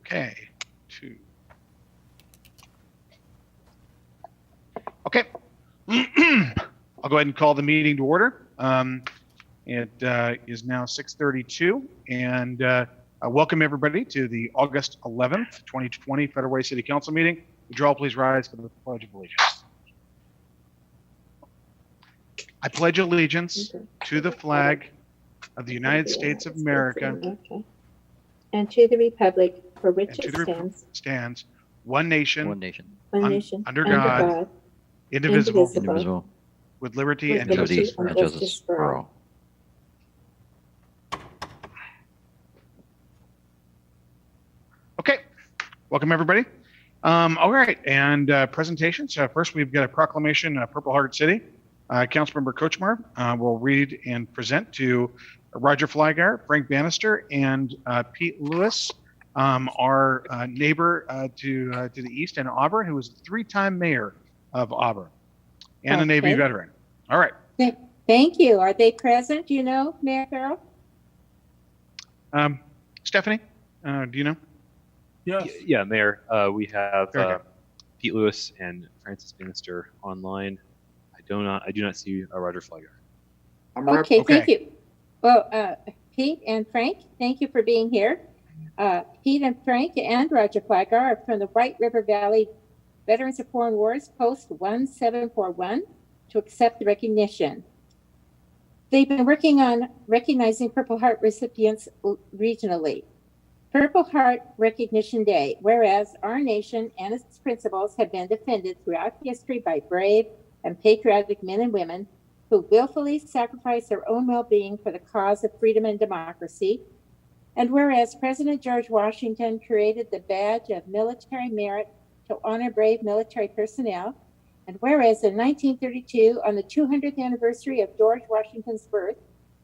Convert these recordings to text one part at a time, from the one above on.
Okay, two. Okay. I'll go ahead and call the meeting to order. It is now 6:32, and welcome everybody to the August 11th, 2020 Federal Way City Council meeting. Would you all please rise for the Pledge of Allegiance? I pledge allegiance to the flag of the United States of America and to the republic for which it stands, one nation, under under God, indivisible, with liberty and justice for all. Okay, welcome everybody. All right, and presentations. First, we've got a proclamation, Purple Heart City. Councilmember Kochmar will read and present to Roger Flygar, Frank Bannister, and Pete Lewis, our neighbor to the east in Auburn, who was the three-time mayor of Auburn and a Navy veteran. All right. Thank you. Are they present? Do you know, Mayor Farrell? Stephanie, do you know? Yes. Yeah, Mayor. We have Pete Lewis and Francis Bannister online. I do not see Roger Flygar. Okay, thank you. Well, Pete and Frank, thank you for being here. Pete and Frank and Roger Flygar are from the White River Valley Veterans of Foreign Wars Post 1741 to accept the recognition. They've been working on recognizing Purple Heart recipients regionally. Purple Heart Recognition Day, whereas our nation and its principles have been defended throughout history by brave and patriotic men and women who willfully sacrifice their own well-being for the cause of freedom and democracy. And whereas President George Washington created the badge of military merit to honor brave military personnel, and whereas in 1932, on the 200th anniversary of George Washington's birth,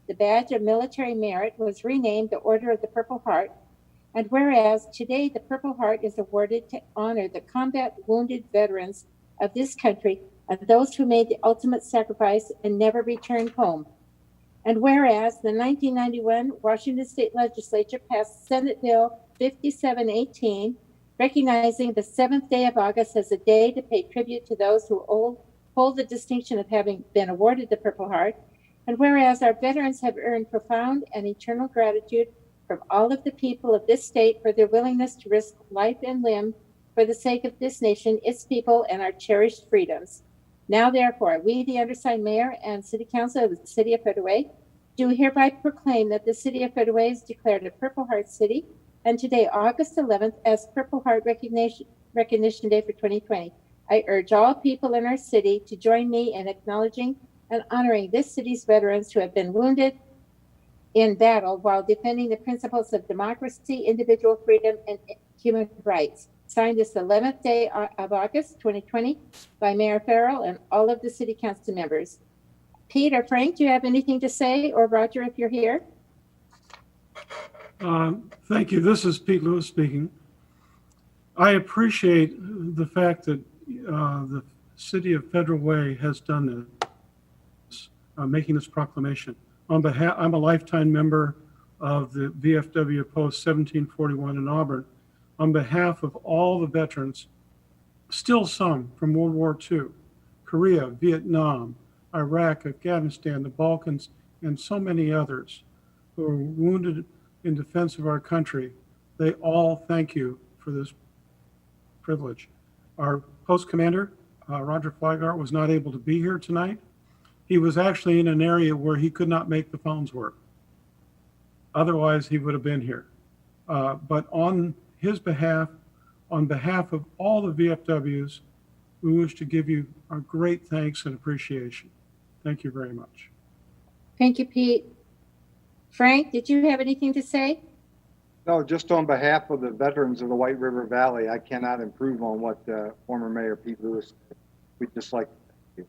the badge of military merit was renamed the Order of the Purple Heart, and whereas today the Purple Heart is awarded to honor the combat wounded veterans of this country and those who made the ultimate sacrifice and never returned home. And whereas the 1991 Washington State Legislature passed Senate Bill 5718, recognizing the 7th day of August as a day to pay tribute to those who hold the distinction of having been awarded the Purple Heart. And whereas our veterans have earned profound and eternal gratitude from all of the people of this state for their willingness to risk life and limb for the sake of this nation, its people, and our cherished freedoms. Now, therefore, we, the undersigned mayor and city council of the city of Federal Way, do hereby proclaim that the city of Federal Way is declared a Purple Heart City, and today, August 11th, as Purple Heart Recognition Day for 2020. I urge all people in our city to join me in acknowledging and honoring this city's veterans who have been wounded in battle while defending the principles of democracy, individual freedom, and human rights. Signed this 11th day of August 2020 by Mayor Farrell and all of the city council members. Pete or Frank, do you have anything to say? Or Roger, if you're here? Thank you. This is Pete Lewis speaking. I appreciate the fact that the city of Federal Way has done this, making this proclamation. On behalf, I'm a lifetime member of the VFW Post 1741 in Auburn. On behalf of all the veterans, still some from World War II, Korea, Vietnam, Iraq, Afghanistan, the Balkans, and so many others who are wounded in defense of our country, they all thank you for this privilege. Our post commander, Roger Flygar, was not able to be here tonight. He was actually in an area where he could not make the phones work. Otherwise, he would have been here. But on his behalf, on behalf of all the VFWs, we wish to give you our great thanks and appreciation. Thank you very much. Thank you, Pete. Frank, did you have anything to say? No, just on behalf of the veterans of the White River Valley, I cannot improve on what former Mayor Pete Lewis did. We'd just like to thank you.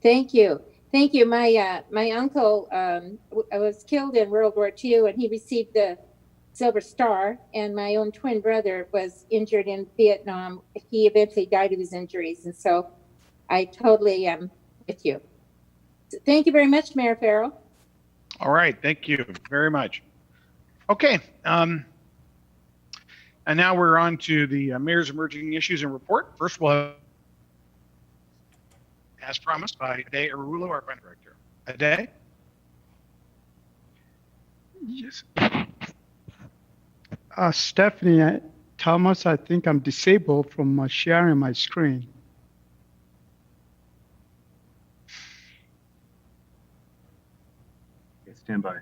Thank you. Thank you. My uncle was killed in World War II, and he received the Silver Star, and my own twin brother was injured in Vietnam. He eventually died of his injuries, and so I totally am with you. So thank you very much, Mayor Farrell. All right, thank you very much. Okay, And now we're on to the mayor's emerging issues and report. First, we'll have, as promised by Ade Arulo, our finance director. Ade? Yes. Stephanie, Thomas, I think I'm disabled from sharing my screen. Okay, stand by.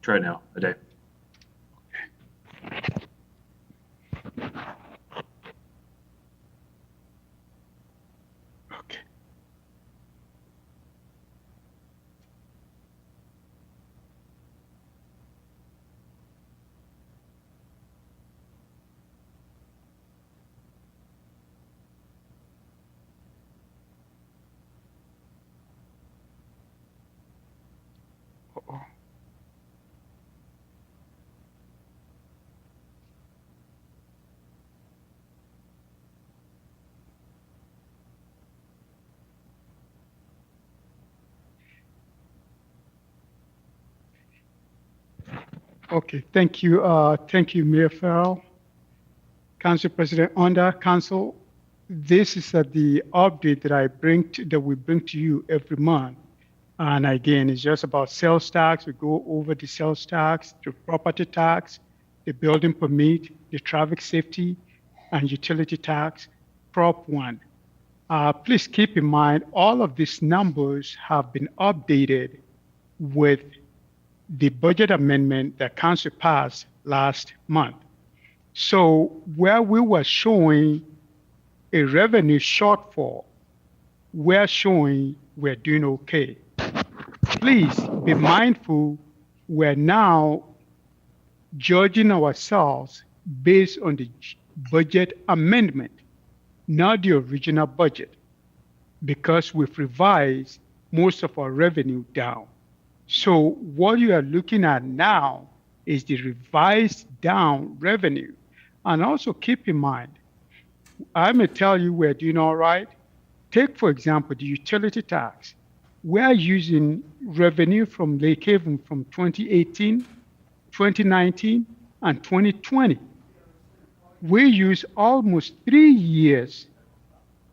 Try it now, Ade. Okay. Uh-oh. Okay, thank you. Thank you, Mayor Farrell. Council President Onda, Council. This is the update that we bring to you every month. And again, it's just about sales tax. We go over the sales tax, the property tax, the building permit, the traffic safety, and utility tax, Prop 1. Please keep in mind, all of these numbers have been updated with the budget amendment that Council passed last month. So where we were showing a revenue shortfall, we're showing we're doing okay. Please be mindful, we're now judging ourselves based on the budget amendment, not the original budget, because we've revised most of our revenue down. So what you are looking at now is the revised down revenue. And also keep in mind, I may tell you we're doing all right. Take, for example, the utility tax. We're using revenue from Lake Haven from 2018, 2019, and 2020. We use almost 3 years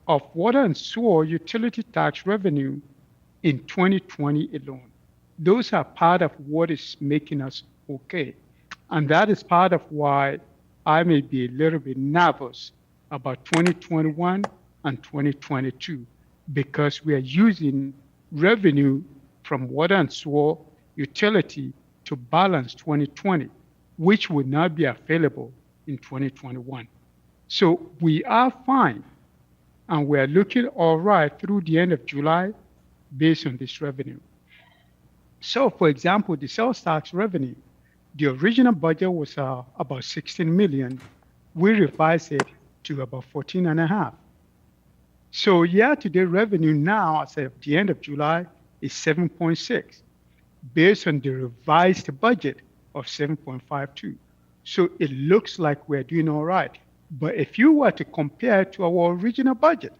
of water and sewer utility tax revenue in 2020 alone. Those are part of what is making us okay. And that is part of why I may be a little bit nervous about 2021 and 2022, because we are using revenue from water and sewer utility to balance 2020, which would not be available in 2021. So we are fine, and we're looking all right through the end of July based on this revenue. So for example, the sales tax revenue, the original budget was about 16 million. We revised it to about 14 and a half. So year-to-date revenue now, as of the end of July, is 7.6, based on the revised budget of 7.52. So it looks like we're doing all right. But if you were to compare to our original budget,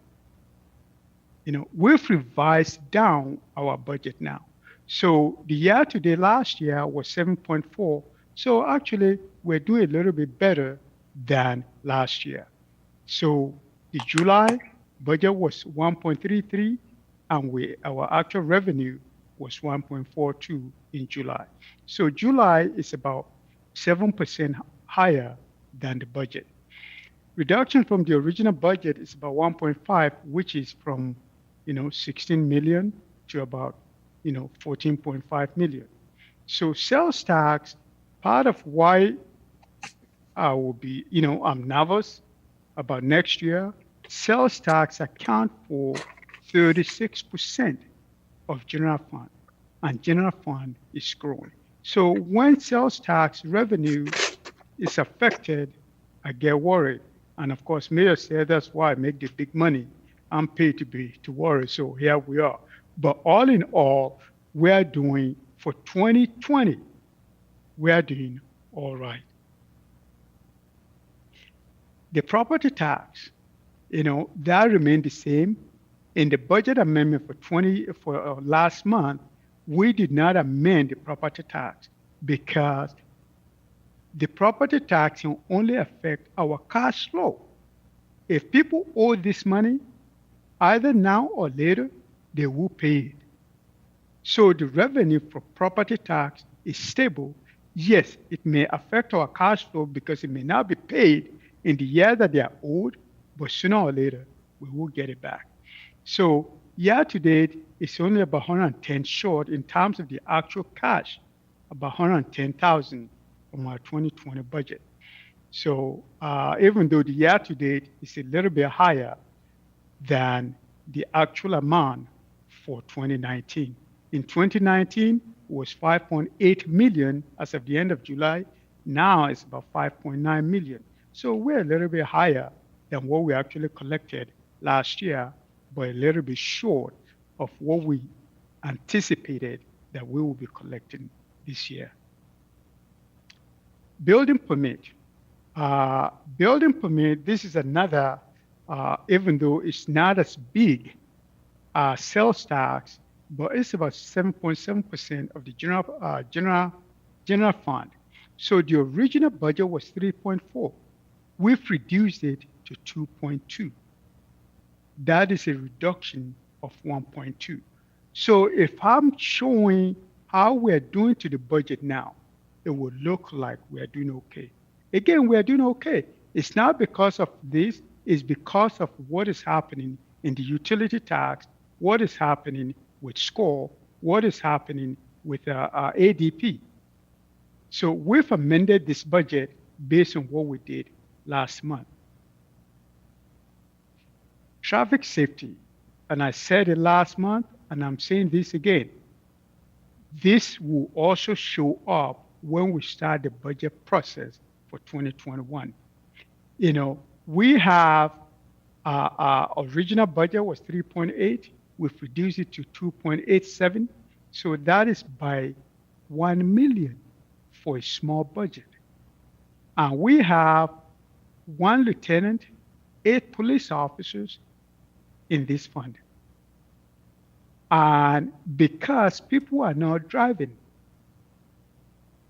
we've revised down our budget now. So the year-to-date last year was 7.4. So actually, we're doing a little bit better than last year. So the July budget was 1.33, and our actual revenue was 1.42 in July. So July is about 7% higher than the budget. Reduction from the original budget is about 1.5, which is from 16 million to about 14.5 million. So sales tax, part of why I will be, I'm nervous about next year, sales tax account for 36% of general fund, and general fund is growing. So when sales tax revenue is affected, I get worried. And of course, Mayor said that's why I make the big money. I'm paid to worry. So here we are. But all in all, we're doing for 2020, we're doing all right. The property tax, That remained the same. In the budget amendment for last month, we did not amend the property tax because the property tax will only affect our cash flow. If people owe this money, either now or later, they will pay it. So the revenue for property tax is stable. Yes, it may affect our cash flow because it may not be paid in the year that they are owed, but sooner or later, we will get it back. So year to date, it's only about 110 short in terms of the actual cash, about 110,000 from our 2020 budget. So even though the year to date is a little bit higher than the actual amount for 2019. In 2019, it was 5.8 million as of the end of July. Now it's about 5.9 million. So we're a little bit higher than what we actually collected last year, but a little bit short of what we anticipated that we will be collecting this year. Building permit. Building permit, this is another, even though it's not as big sales tax, but it's about 7.7% of the general fund. So the original budget was 3.4. We've reduced it to 2.2. That is a reduction of 1.2. So if I'm showing how we're doing to the budget now, it will look like we're doing okay. Again, we're doing okay. It's not because of this, it's because of what is happening in the utility tax, what is happening with SCORE, what is happening with ADP. So we've amended this budget based on what we did last month. Traffic safety, and I said it last month, and I'm saying this again. This will also show up when we start the budget process for 2021. We have our original budget was 3.8. We've reduced it to 2.87. So that is by 1 million for a small budget. And we have 1 lieutenant, 8 police officers in this fund. And because people are not driving,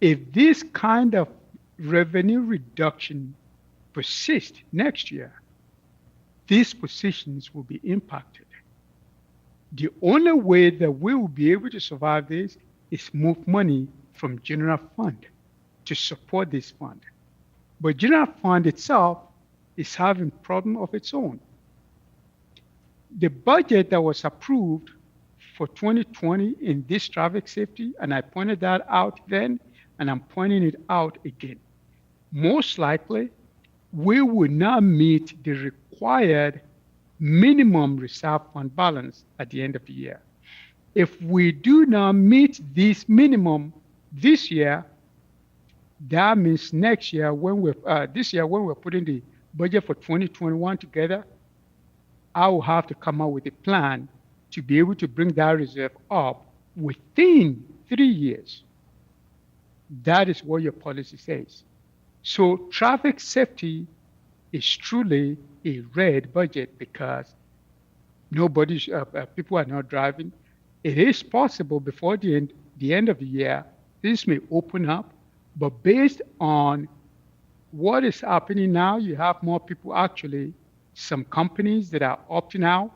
if this kind of revenue reduction persists next year, these positions will be impacted. The only way that we will be able to survive this is move money from general fund to support this fund. But general fund itself is having problem of its own. The budget that was approved for 2020 in this traffic safety, and I pointed that out then, and I'm pointing it out again. Most likely, we will not meet the required minimum reserve fund balance at the end of the year. If we do not meet this minimum this year, that means next year when this year when we're putting the budget for 2021 together, I will have to come up with a plan to be able to bring that reserve up within 3 years. That is what your policy says. So traffic safety is truly a red budget because people are not driving. It is possible before the end of the year, this may open up, but based on what is happening now, you have more people actually, some companies that are opting out,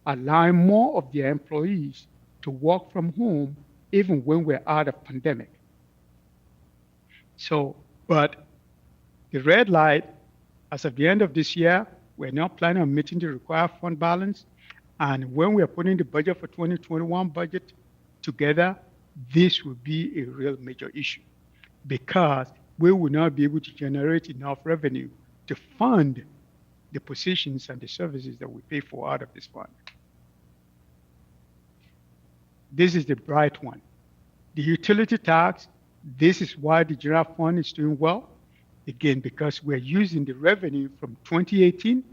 allowing more of their employees to work from home even when we're out of pandemic. So, but the red light, as of the end of this year, we're not planning on meeting the required fund balance. And when we're putting the budget for 2021 budget together, this will be a real major issue because we will not be able to generate enough revenue to fund the positions and the services that we pay for out of this fund. This is the bright one. The utility tax, this is why the general fund is doing well. Again, because we're using the revenue from 2018,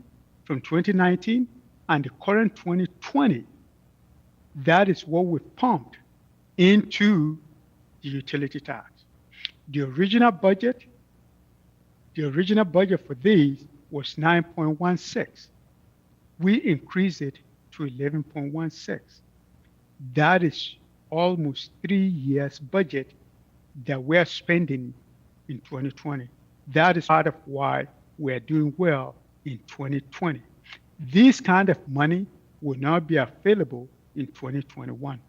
from 2019, and the current 2020. That is what we've pumped into the utility tax. The original budget for these was 9.16. we increased it to 11.16. That is almost 3 years budget that we're spending in 2020. That is part of why we're doing well in 2020. This kind of money will not be available in 2021.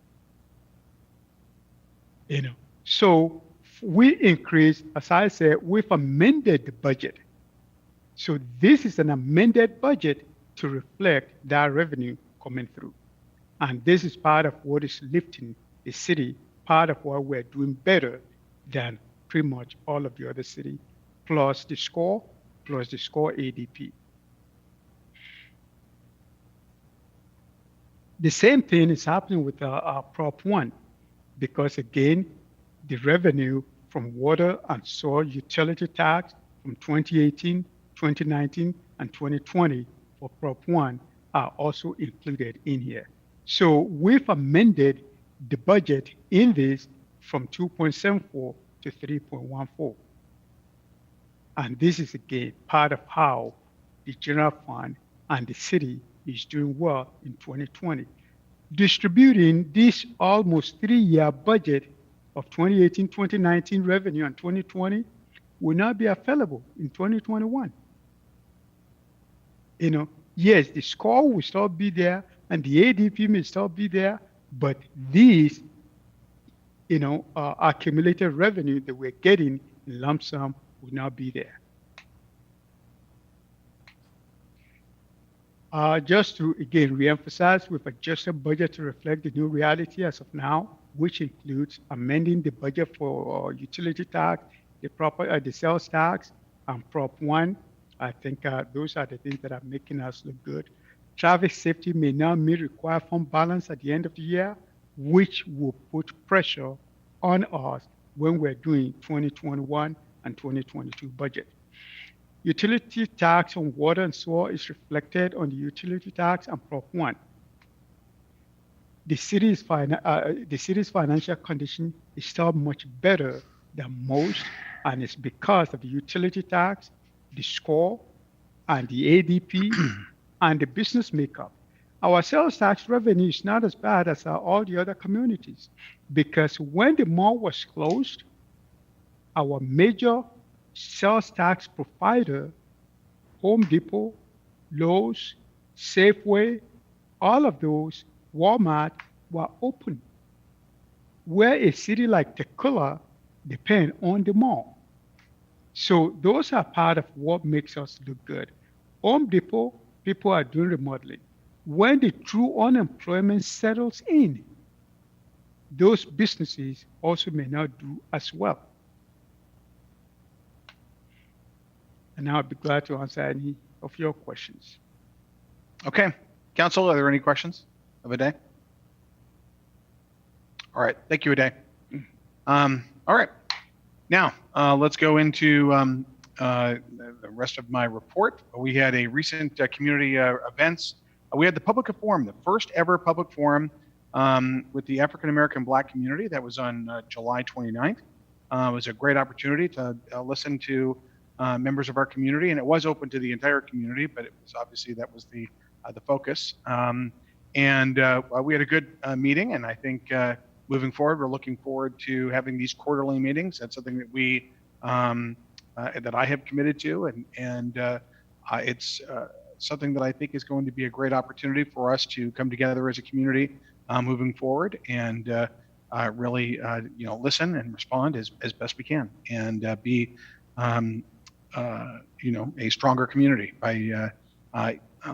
So we increased, as I said, we've amended the budget. So this is an amended budget to reflect that revenue coming through. And this is part of what is lifting the city, part of what we're doing better than pretty much all of the other city, plus the score ADP. The same thing is happening with our Prop 1, because again, the revenue from water and soil utility tax from 2018, 2019, and 2020 for Prop 1 are also included in here. So we've amended the budget in this from 2.74 to 3.14. And this is again part of how the general fund and the city is doing well in 2020. Distributing this almost 3-year budget of 2018, 2019 revenue and 2020 will not be available in 2021. Yes, the score will still be there and the ADP may still be there, but these, accumulated revenue that we're getting in lump sum will not be there. Just to, again, reemphasize, we've adjusted budget to reflect the new reality as of now, which includes amending the budget for utility tax, the sales tax, and Prop 1. I think those are the things that are making us look good. Traffic safety may now meet required fund balance at the end of the year, which will put pressure on us when we're doing 2021 and 2022 budget. Utility tax on water and soil is reflected on the utility tax and Prop 1. The city's financial condition is still much better than most, and it's because of the utility tax, the score, and the ADP, and the business makeup. Our sales tax revenue is not as bad as all the other communities, because when the mall was closed, our major sales tax provider, Home Depot, Lowe's, Safeway, all of those, Walmart, were open. Where a city like Tequila depends on the mall. So those are part of what makes us look good. Home Depot, people are doing remodeling. When the true unemployment settles in, those businesses also may not do as well. And I'll be glad to answer any of your questions. Okay. Council, are there any questions of Aday? All right. Thank you, Aday. All right. Now, let's go into the rest of my report. We had a recent community events. We had the public forum, the first ever public forum with the African American Black community. That was on July 29th. It was a great opportunity to listen to members of our community, and it was open to the entire community, but it was obviously that was the focus. And we had a good meeting, and I think moving forward, we're looking forward to having these quarterly meetings. That's something that we that I have committed to, and it's something that I think is going to be a great opportunity for us to come together as a community moving forward and really listen and respond as best we can and be a stronger community by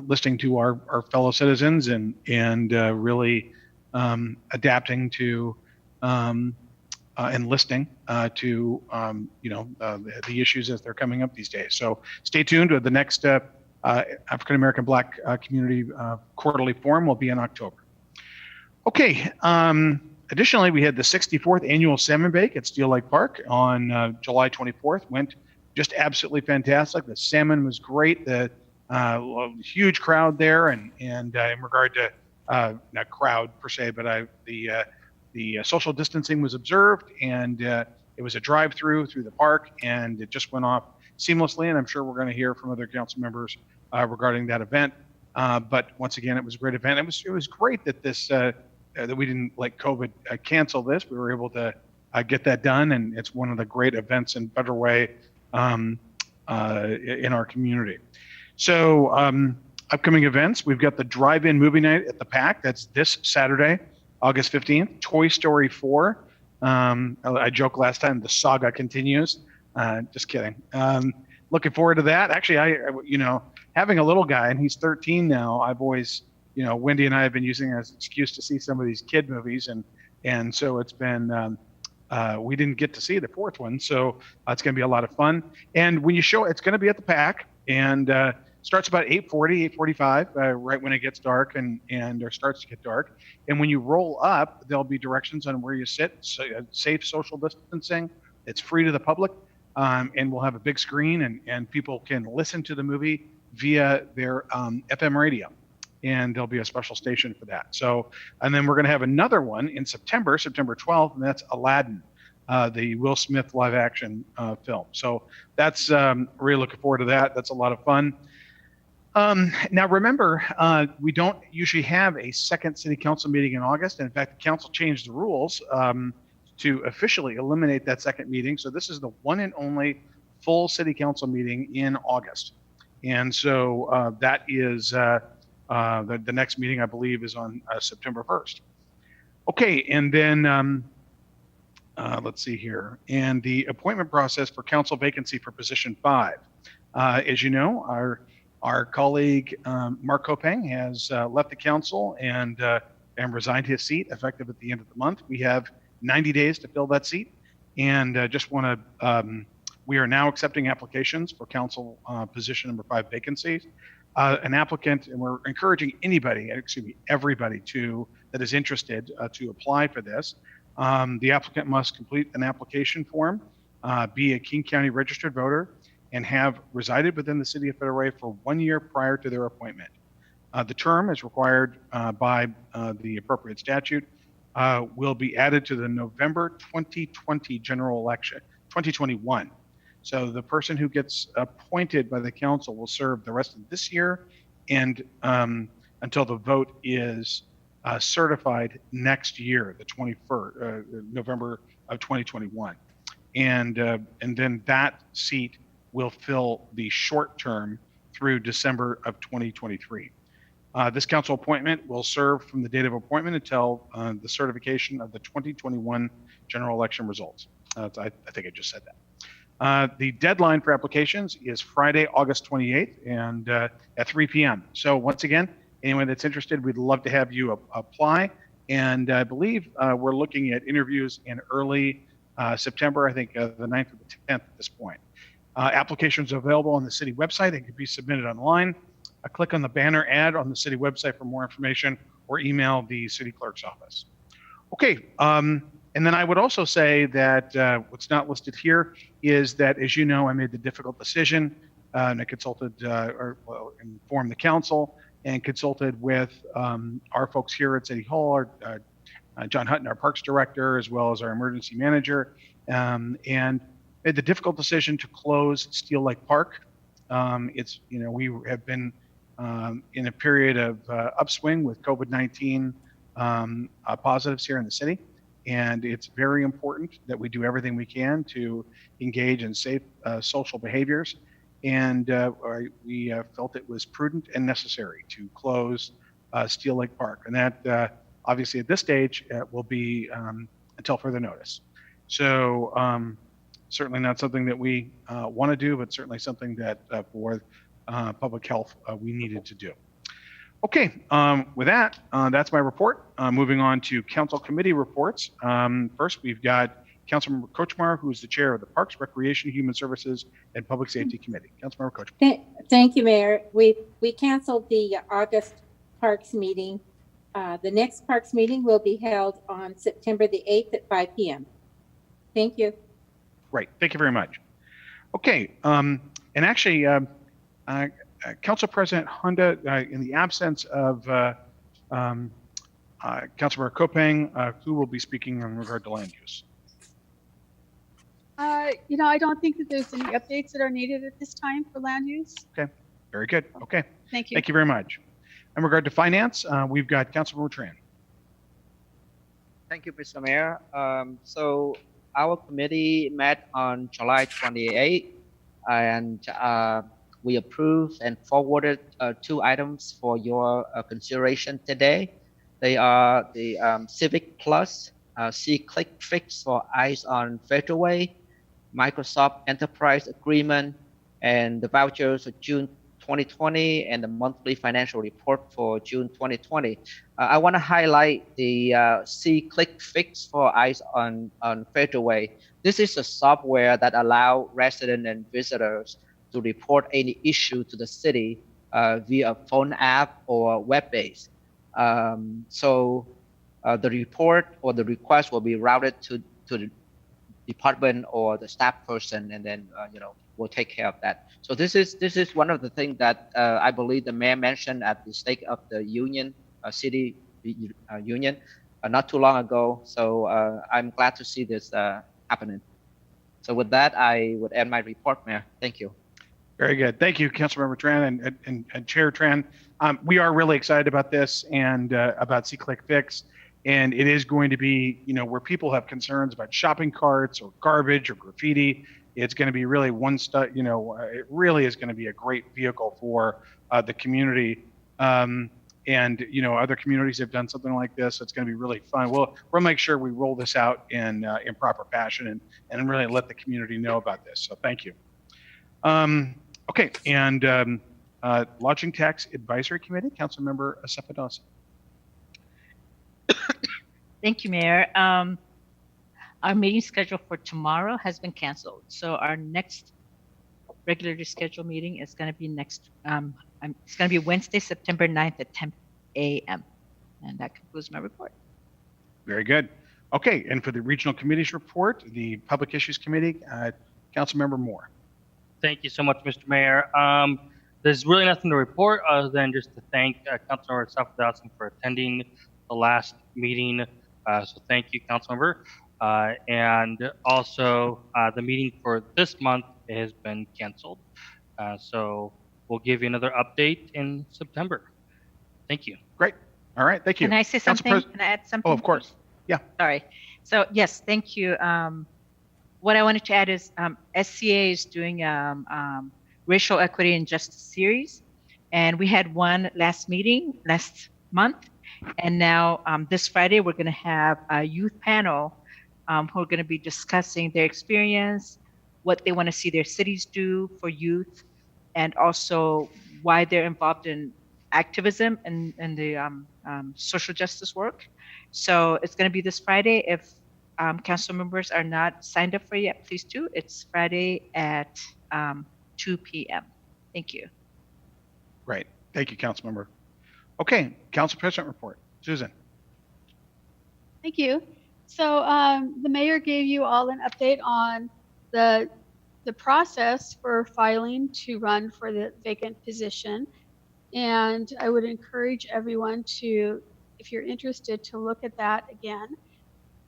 listening to our fellow citizens and really adapting to and listening to the issues as they're coming up these days. So stay tuned. The next African American Black Community Quarterly Forum will be in October. Okay. Additionally, we had the 64th Annual Salmon Bake at Steel Lake Park on July 24th. Went just absolutely fantastic. The salmon was great. The huge crowd there, and in regard to not crowd per se, but the social distancing was observed, and it was a drive-through through the park, and it just went off seamlessly. And I'm sure we're going to hear from other council members regarding that event. But once again, it was a great event. It was great that that we didn't let COVID cancel this. We were able to get that done, and it's one of the great events in Federal Way in our community. So upcoming events, we've got the drive-in movie night at the PAC. That's this Saturday, August 15th. Toy Story 4. I joked last time, the saga continues. Just kidding. Looking forward to that. Actually, having a little guy, and he's 13 now, I've always, Wendy and I have been using it as an excuse to see some of these kid movies. And so it's been, we didn't get to see the fourth one. So it's going to be a lot of fun. And when you show, it's going to be at the PAC, and starts about 8:40, 8:45, right when it gets dark or starts to get dark. And when you roll up, there'll be directions on where you sit, so, safe social distancing. It's free to the public. And we'll have a big screen, and people can listen to the movie via their FM radio. And there'll be a special station for that. So, and then we're going to have another one in September 12th, and that's Aladdin, the Will Smith live action film. So that's really looking forward to that. That's a lot of fun. Now, remember, we don't usually have a second city council meeting in August. And in fact, the council changed the rules to officially eliminate that second meeting. So this is the one and only full city council meeting in August. And so that is the next meeting, I believe, is on September 1st. Okay, and then let's see here. And the appointment process for council vacancy for position 5. As you know, our colleague Mark Kopeng has left the council and resigned his seat effective at the end of the month. We have 90 days to fill that seat, and just want to we are now accepting applications for council position number 5 vacancies. An applicant, and we're encouraging everybody that is interested to apply for this. The applicant must complete an application form, be a King County registered voter, and have resided within the city of Federal Way for 1 year prior to their appointment. The term, as required by the appropriate statute, will be added to the November 2020 general election, 2021. So the person who gets appointed by the council will serve the rest of this year and until the vote is certified next year, the 21st, November of 2021. And then that seat will fill the short term through December of 2023. This council appointment will serve from the date of appointment until the certification of the 2021 general election results. I think I just said that. The deadline for applications is Friday, August 28th, and at 3 p.m. So once again, anyone that's interested, we'd love to have you apply. And I believe we're looking at interviews in early September, I think the 9th or the 10th at this point. Applications are available on the city website and can be submitted online. Click on the banner ad on the city website for more information, or email the city clerk's office. Okay, and then I would also say that what's not listed here is that, as you know, I made the difficult decision and I consulted informed the council and consulted with our folks here at City Hall, John Hutton, our Parks Director, as well as our Emergency Manager, and made the difficult decision to close Steel Lake Park. We have been in a period of upswing with COVID-19 positives here in the city. And it's very important that we do everything we can to engage in safe social behaviors. And we felt it was prudent and necessary to close Steel Lake Park. And that obviously at this stage will be until further notice. So certainly not something that we want to do, but certainly something that for public health we needed to do. Okay, with that, that's my report. Moving on to council committee reports. First, we've got Councilmember Kochmar, who is the chair of the Parks, Recreation, Human Services, and Public Safety Committee. Councilmember Kochmar. Thank you, Mayor. We canceled the August Parks meeting. The next Parks meeting will be held on September the 8th at 5 p.m. Thank you. Right. Thank you very much. Okay. And actually, Council President Honda, in the absence of Councilmember Kopeng, who will be speaking in regard to land use? I don't think that there's any updates that are needed at this time for land use. Okay. Very good. Okay. Thank you. Thank you very much. In regard to finance, we've got Councilmember Tran. Thank you, Mr. Mayor. So our committee met on July 28th, and we approved and forwarded 2 items for your consideration today. They are the Civic Plus, C-Click Fix for Eyes on Federal Way, Microsoft Enterprise Agreement, and the vouchers for June 2020 and the monthly financial report for June 2020. I want to highlight the C-Click Fix for Eyes on Federal Way. This is a software that allows residents and visitors to report any issue to the city via phone app or web-based. So the report or the request will be routed to the department or the staff person, and then we'll take care of that. So this is one of the things that I believe the mayor mentioned at the State of the Union, City Union, not too long ago. So I'm glad to see this happening. So with that, I would end my report, Mayor. Thank you. Very good. Thank you, Councilmember Tran and Chair Tran. We are really excited about this and about C-Click Fix. And it is going to be, where people have concerns about shopping carts or garbage or graffiti. It's going to be really it really is going to be a great vehicle for the community. And, other communities have done something like this. So it's going to be really fun. We'll make sure we roll this out in proper fashion and really let the community know about this. So thank you. Okay. And Lodging Tax Advisory Committee, Councilmember Asafa-Dawson. Thank you, Mayor. Our meeting schedule for tomorrow has been canceled. So our next regularly scheduled meeting is going to be it's going to be Wednesday, September 9th at 10 a.m. And that concludes my report. Very good. Okay. And for the regional committees report, the Public Issues Committee, Councilmember Moore. Thank you so much, Mr. Mayor. There's really nothing to report other than just to thank Councilmember Asafa-Dawson for attending the last meeting. So thank you, Councilmember. And also, the meeting for this month has been canceled. So we'll give you another update in September. Thank you. Great. All right. Thank you. Can I say something? Can I add something? Oh, of course. Yeah. Sorry. So yes, thank you. What I wanted to add is SCA is doing Racial Equity and Justice series. And we had one last month. And now this Friday, we're going to have a youth panel who are going to be discussing their experience, what they want to see their cities do for youth, and also why they're involved in activism and the social justice work. So it's going to be this Friday. If council members are not signed up for it yet, please do. It's Friday at 2 p.m. Thank you. Right. Thank you, Councilmember. Okay, Council President report. Susan. Thank you. So the mayor gave you all an update on the process for filing to run for the vacant position. And I would encourage everyone to, if you're interested, to look at that again.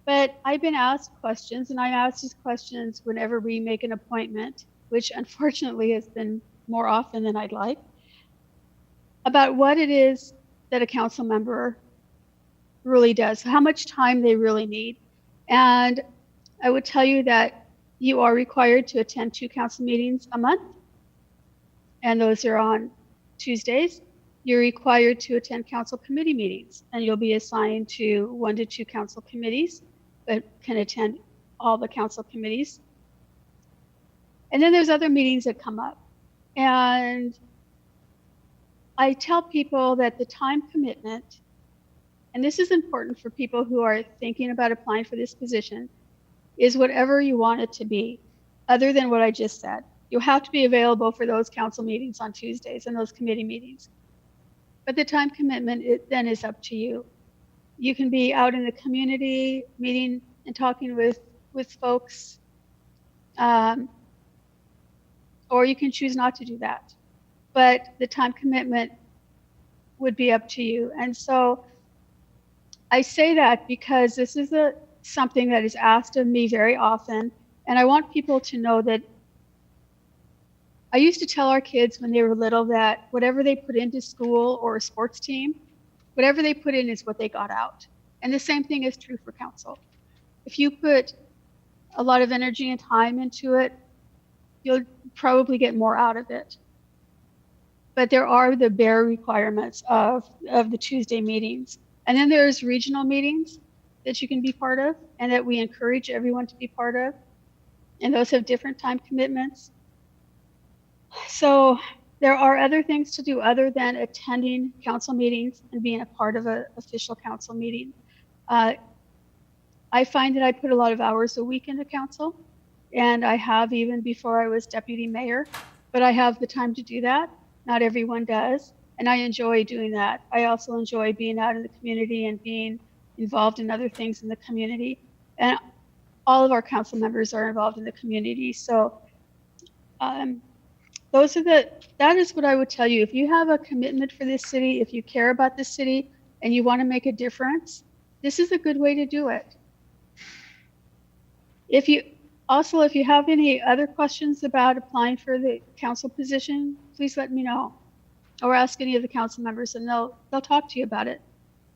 But I've been asked questions, and I ask these questions whenever we make an appointment, which unfortunately has been more often than I'd like, about what it is that a council member really does, how much time they really need. And I would tell you that you are required to attend 2 council meetings a month, and those are on Tuesdays. You're required to attend council committee meetings, and you'll be assigned to 1 to 2 council committees, but can attend all the council committees. And then there's other meetings that come up. And I tell people that the time commitment, and this is important for people who are thinking about applying for this position, is whatever you want it to be, other than what I just said. You have to be available for those council meetings on Tuesdays and those committee meetings. But the time commitment then is up to you. You can be out in the community meeting and talking with folks, or you can choose not to do that. But the time commitment would be up to you. And so I say that because this is something that is asked of me very often. And I want people to know that I used to tell our kids when they were little that whatever they put into school or a sports team, whatever they put in is what they got out. And the same thing is true for council. If you put a lot of energy and time into it, you'll probably get more out of it. But there are the bare requirements of the Tuesday meetings. And then there's regional meetings that you can be part of and that we encourage everyone to be part of. And those have different time commitments. So there are other things to do other than attending council meetings and being a part of an official council meeting. I find that I put a lot of hours a week into council, and I have even before I was deputy mayor, but I have the time to do that. Not everyone does, and I enjoy doing that. I also enjoy being out in the community and being involved in other things in the community. And all of our council members are involved in the community. So that is what I would tell you. If you have a commitment for this city, if you care about this city and you want to make a difference, this is a good way to do it. If you have any other questions about applying for the council position, please let me know, or ask any of the council members and they'll talk to you about it.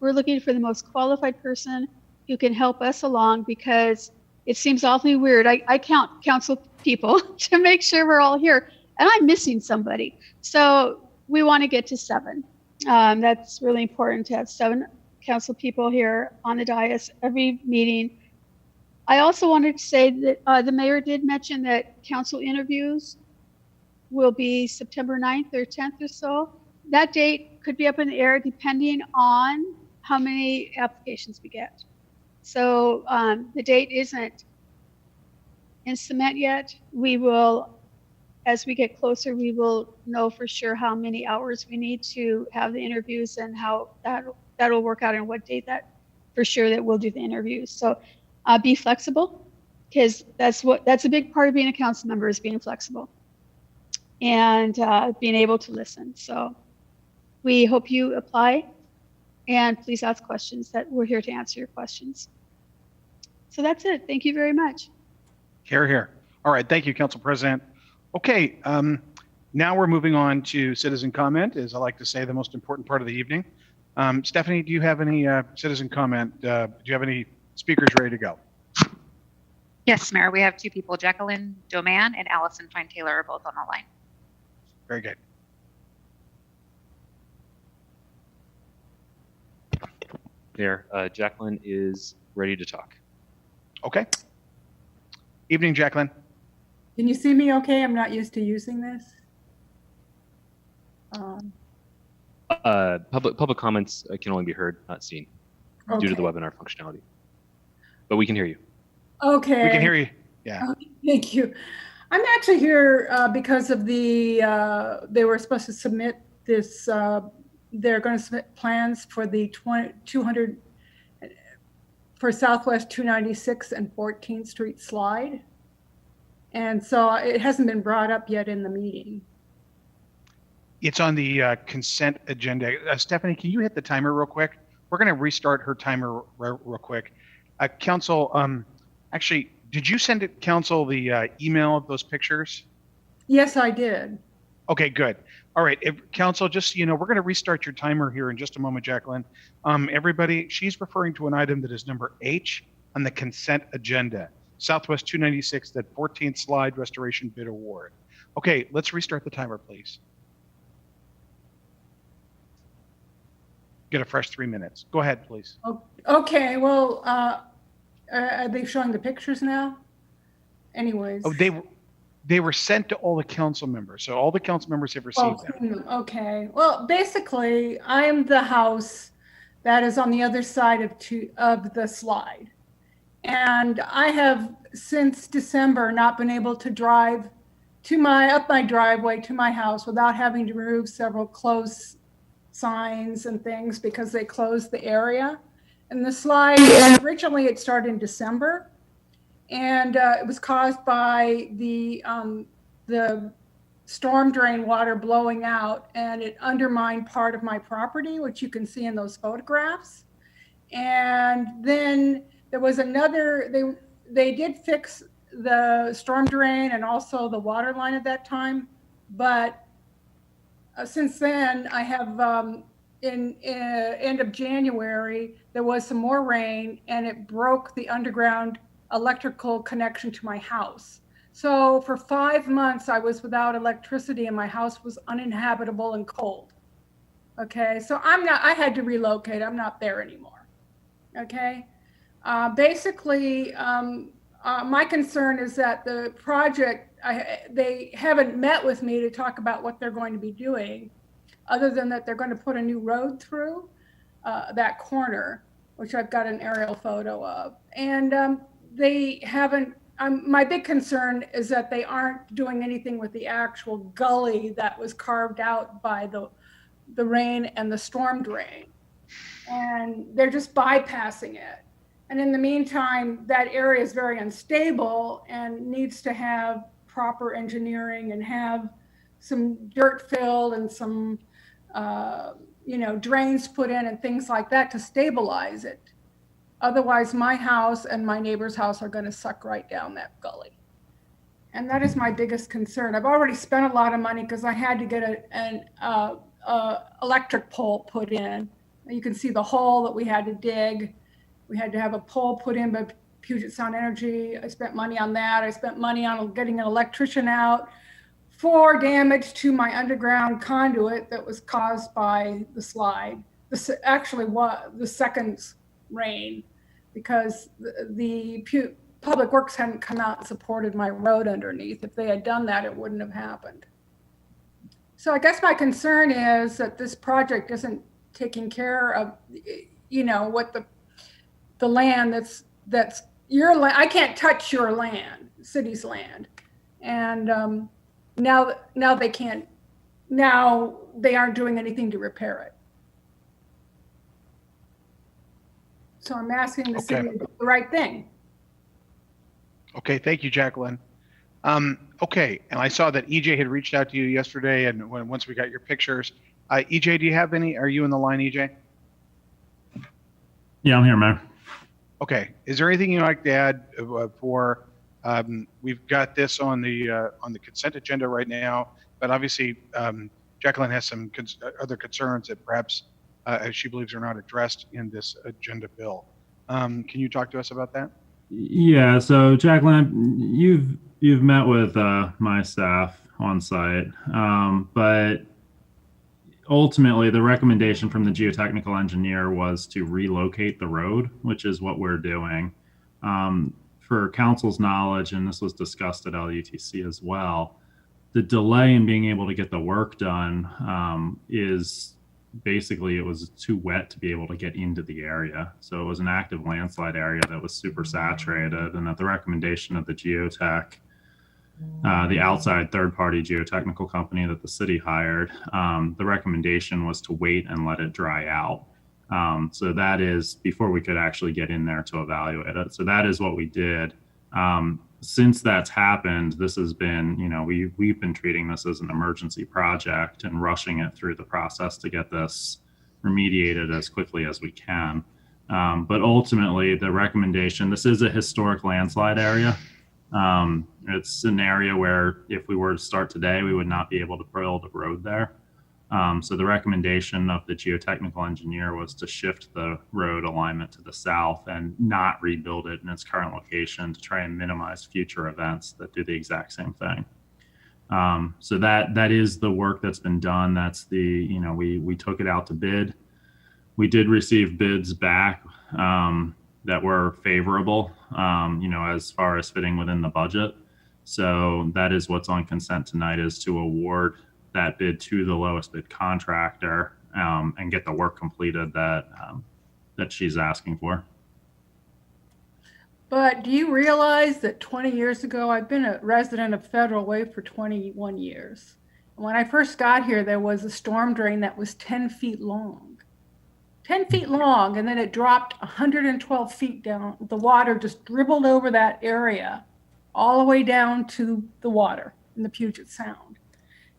We're looking for the most qualified person who can help us along, because it seems awfully weird. I count council people to make sure we're all here, and I'm missing somebody. So we want to get to 7. That's really important to have 7 council people here on the dais every meeting. I also wanted to say that the mayor did mention that council interviews will be September 9th or 10th or so. That date could be up in the air depending on how many applications we get. So the date isn't in cement yet. We will, as we get closer, we will know for sure how many hours we need to have the interviews and how that'll work out and what date that for sure that we'll do the interviews. So be flexible, because that's a big part of being a council member, is being flexible and being able to listen. So we hope you apply, and please ask questions. That we're here to answer your questions. So that's it. Thank you very much. Hear, hear. All right. Thank you, Council President. Okay. Now we're moving on to citizen comment, as I like to say, the most important part of the evening. Stephanie, do you have any citizen comment? Do you have any speakers ready to go? Yes, Mayor. We have 2 people, Jacqueline Doman and Allison Fine-Taylor, are both on the line. Very good. There, Jacqueline is ready to talk. Okay. Evening, Jacqueline. Can you see me okay? I'm not used to using this. Public comments can only be heard, not seen, due to the webinar functionality. But we can hear you. Okay. We can hear you. Yeah. Okay, thank you. I'm actually here because of they were supposed to submit this, they're going to submit plans for the 200 for Southwest 296 and 14th Street slide. And so it hasn't been brought up yet in the meeting. It's on the consent agenda. Stephanie, can you hit the timer real quick? We're going to restart her timer real quick. Council, actually, did you send it, Council, the email of those pictures? Yes, I did. Okay, good. All right, Council, just so you know, we're going to restart your timer here in just a moment, Jacqueline. Everybody, she's referring to an item that is number H on the consent agenda. Southwest 296, that 14th slide restoration bid award. Okay, let's restart the timer, please. Get a fresh 3 minutes. Go ahead, please. Okay, well, are they showing the pictures now? Anyways. Oh, they were sent to all the council members, so all the council members have received them. Okay, well, basically, I am the house that is on the other side of the slide. And I have since December not been able to drive up my driveway to my house without having to remove several close signs and things because they closed the area. And the slide, originally it started in December, and it was caused by the storm drain water blowing out, and it undermined part of my property, which you can see in those photographs. And then there was another, they did fix the storm drain and also the water line at that time, But since then, I have in end of January, there was some more rain and it broke the underground electrical connection to my house. So for 5 months, I was without electricity and my house was uninhabitable and cold. Okay, so I had to relocate. I'm not there anymore. Okay, basically, my concern is that the project, they haven't met with me to talk about what they're going to be doing, other than that they're going to put a new road through that corner, which I've got an aerial photo of. And they haven't, my big concern is that they aren't doing anything with the actual gully that was carved out by the rain and the storm drain. And they're just bypassing it. And in the meantime, that area is very unstable and needs to have proper engineering and have some dirt filled and some drains put in and things like that to stabilize it. Otherwise, my house and my neighbor's house are going to suck right down that gully. And that is my biggest concern. I've already spent a lot of money because I had to get an electric pole put in. You can see the hole that we had to dig. We had to have a pole put in by Puget Sound Energy. I spent money on that. I spent money on getting an electrician out for damage to my underground conduit that was caused by the slide. Actually, the second rain, because the Public Works hadn't come out and supported my road underneath. If they had done that, it wouldn't have happened. So I guess my concern is that this project isn't taking care of, what the land that's your land. I can't touch your land, city's land. And now they can't, now they aren't doing anything to repair it. So I'm asking the city to do the right thing. Okay, thank you, Jacqueline. Okay, and I saw that EJ had reached out to you yesterday, and once we got your pictures, EJ, do you have any? Are you in the line, EJ? Yeah, I'm here, Mayor. Okay, is there anything you'd like to add for? We've got this on the consent agenda right now, but obviously Jacqueline has some other concerns that perhaps she believes are not addressed in this agenda bill. Can you talk to us about that? Yeah, so Jacqueline, you've met with my staff on site, but ultimately the recommendation from the geotechnical engineer was to relocate the road, which is what we're doing. For council's knowledge, and this was discussed at LUTC as well, the delay in being able to get the work done is basically it was too wet to be able to get into the area. So it was an active landslide area that was super saturated, and at the recommendation of the geotech, the outside third-party geotechnical company that the city hired, the recommendation was to wait and let it dry out. So that is before we could actually get in there to evaluate it. So that is what we did. Since that's happened, this has been, we've been treating this as an emergency project and rushing it through the process to get this remediated as quickly as we can. But ultimately, the recommendation, this is a historic landslide area. It's an area where if we were to start today, we would not be able to build a road there. So the recommendation of the geotechnical engineer was to shift the road alignment to the south and not rebuild it in its current location to try and minimize future events that do the exact same thing. So that is the work that's been done. That's we took it out to bid. We did receive bids back that were favorable, as far as fitting within the budget. So that is what's on consent tonight, is to award that bid to the lowest bid contractor and get the work completed that she's asking for. But do you realize that 20 years ago, I've been a resident of Federal Way for 21 years. And when I first got here, there was a storm drain that was 10 feet long. 10 feet long, and then it dropped 112 feet down. The water just dribbled over that area all the way down to the water in the Puget Sound.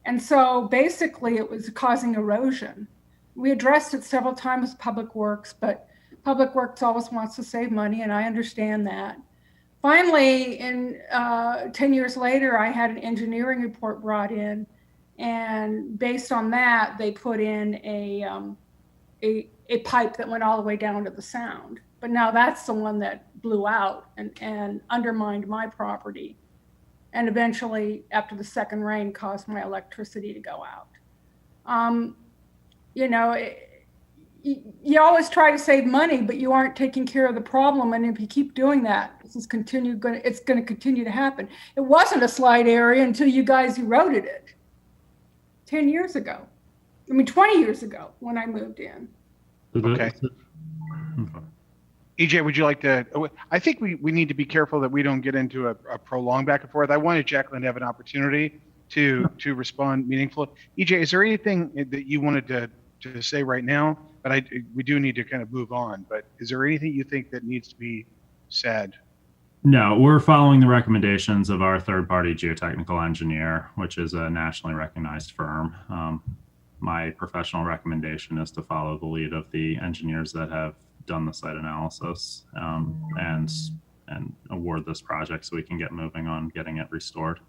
And so basically it was causing erosion. We addressed it several times with Public Works, but Public Works always wants to save money, and I understand that. Finally, 10 years later, I had an engineering report brought in, And based on that, they put in a pipe that went all the way down to the sound. But now that's the one that blew out and undermined my property. And eventually, after the second rain, caused my electricity to go out. You know, you always try to save money, but you aren't taking care of the problem. And if you keep doing that, it's going to continue to happen. It wasn't a slide area until you guys eroded it 10 years ago. I mean, 20 years ago when I moved in. Okay. EJ, would you like to? I think we need to be careful that we don't get into a prolonged back and forth. I wanted Jacqueline to have an opportunity to respond meaningfully. EJ, is there anything that you wanted to say right now? But we do need to kind of move on. But is there anything you think that needs to be said? No, we're following the recommendations of our third-party geotechnical engineer, which is a nationally recognized firm. My professional recommendation is to follow the lead of the engineers that have done the site analysis and award this project so we can get moving on getting it restored.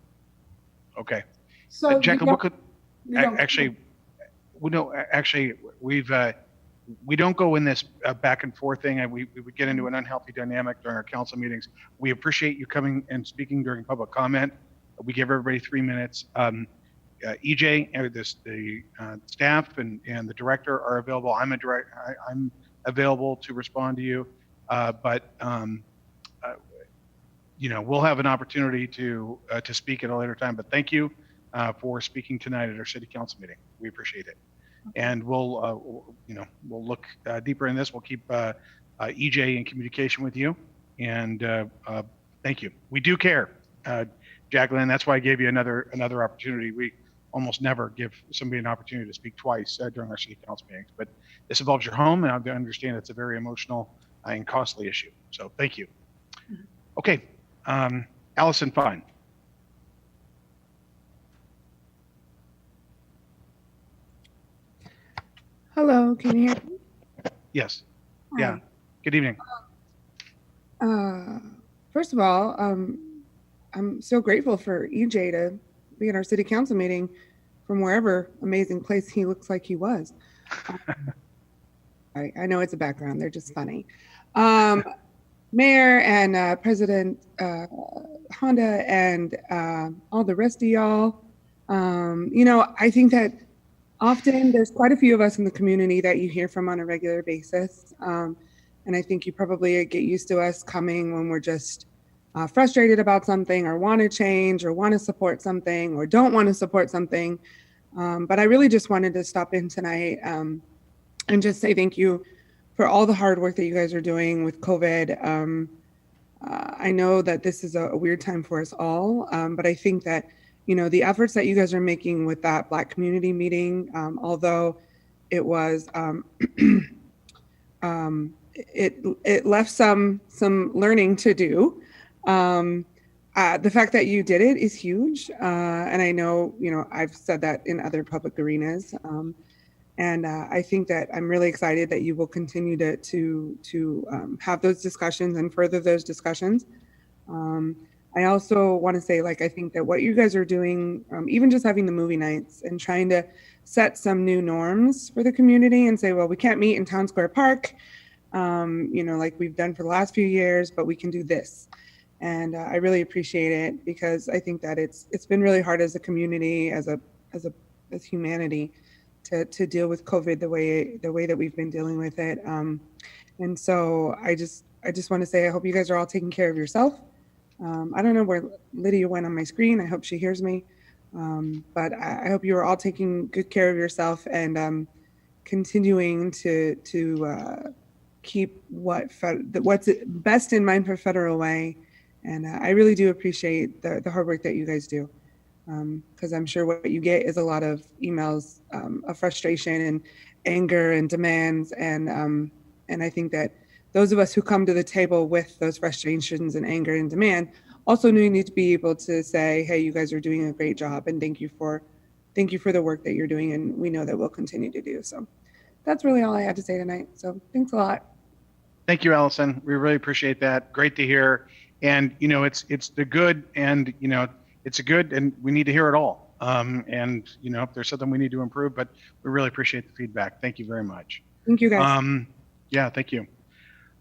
Okay. So Jacqueline, what could actually? We don't go in this back and forth thing, and we would get into an unhealthy dynamic during our council meetings. We appreciate you coming and speaking during public comment. We give everybody 3 minutes. EJ, the staff and the director are available. I'm available to respond to you, but we'll have an opportunity to speak at a later time. But thank you for speaking tonight at our city council meeting. We appreciate it, and we'll look deeper in this. We'll keep EJ in communication with you, and thank you. We do care, Jacqueline. That's why I gave you another opportunity. We almost never give somebody an opportunity to speak twice during our city council meetings, but this involves your home, and I understand it's a very emotional and costly issue. So thank you. Okay, Allison, fine. Hello, can you hear me? Yes. Hi. Yeah. Good evening. First of all, I'm so grateful for EJ to be at our city council meeting from wherever amazing place he looks like he was. I know it's a background. They're just funny. Mayor and President Honda and all the rest of y'all. I think that often there's quite a few of us in the community that you hear from on a regular basis. And I think you probably get used to us coming when we're just frustrated about something or want to change or want to support something or don't want to support something. But I really just wanted to stop in tonight and just say thank you for all the hard work that you guys are doing with COVID. I know that this is a weird time for us all, but I think that, the efforts that you guys are making with that Black community meeting, although it was, it left some learning to do. The fact that you did it is huge. And I know, I've said that in other public arenas. And I think that I'm really excited that you will continue to have those discussions and further those discussions. I also want to say, I think that what you guys are doing, even just having the movie nights and trying to set some new norms for the community and say, well, we can't meet in Town Square Park, like we've done for the last few years, but we can do this. And I really appreciate it because I think that it's been really hard as a community, as humanity, to deal with COVID the way that we've been dealing with it. And so I just want to say I hope you guys are all taking care of yourself. I don't know where Lydia went on my screen. I hope she hears me. But I hope you are all taking good care of yourself and continuing to keep what's best in mind for Federal Way. And I really do appreciate the hard work that you guys do. Because I'm sure what you get is a lot of emails of frustration and anger and demands. And I think that those of us who come to the table with those frustrations and anger and demand also need to be able to say, hey, you guys are doing a great job. And thank you for the work that you're doing. And we know that we'll continue to do. So that's really all I had to say tonight. So thanks a lot. Thank you, Allison. We really appreciate that. Great to hear. And, it's the good and, it's a good and we need to hear it all. And if there's something we need to improve, but we really appreciate the feedback. Thank you very much. Thank you, guys. Yeah, thank you.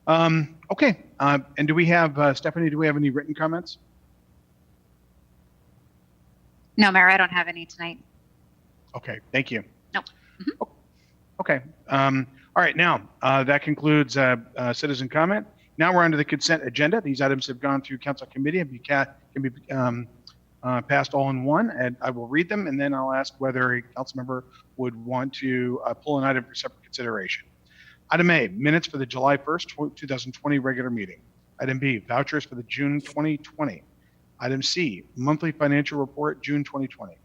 Okay. And do we have, Stephanie, do we have any written comments? No, Mayor, I don't have any tonight. Okay, thank you. Nope. Mhm. Okay. All right, now that concludes citizen comment. Now we're onto the consent agenda. These items have gone through council committee and can be passed all in one, and I will read them, and then I'll ask whether a council member would want to pull an item for separate consideration. Item A, minutes for the July 1st, 2020 regular meeting. Item B, vouchers for the June 2020. Item C, monthly financial report, June 2020.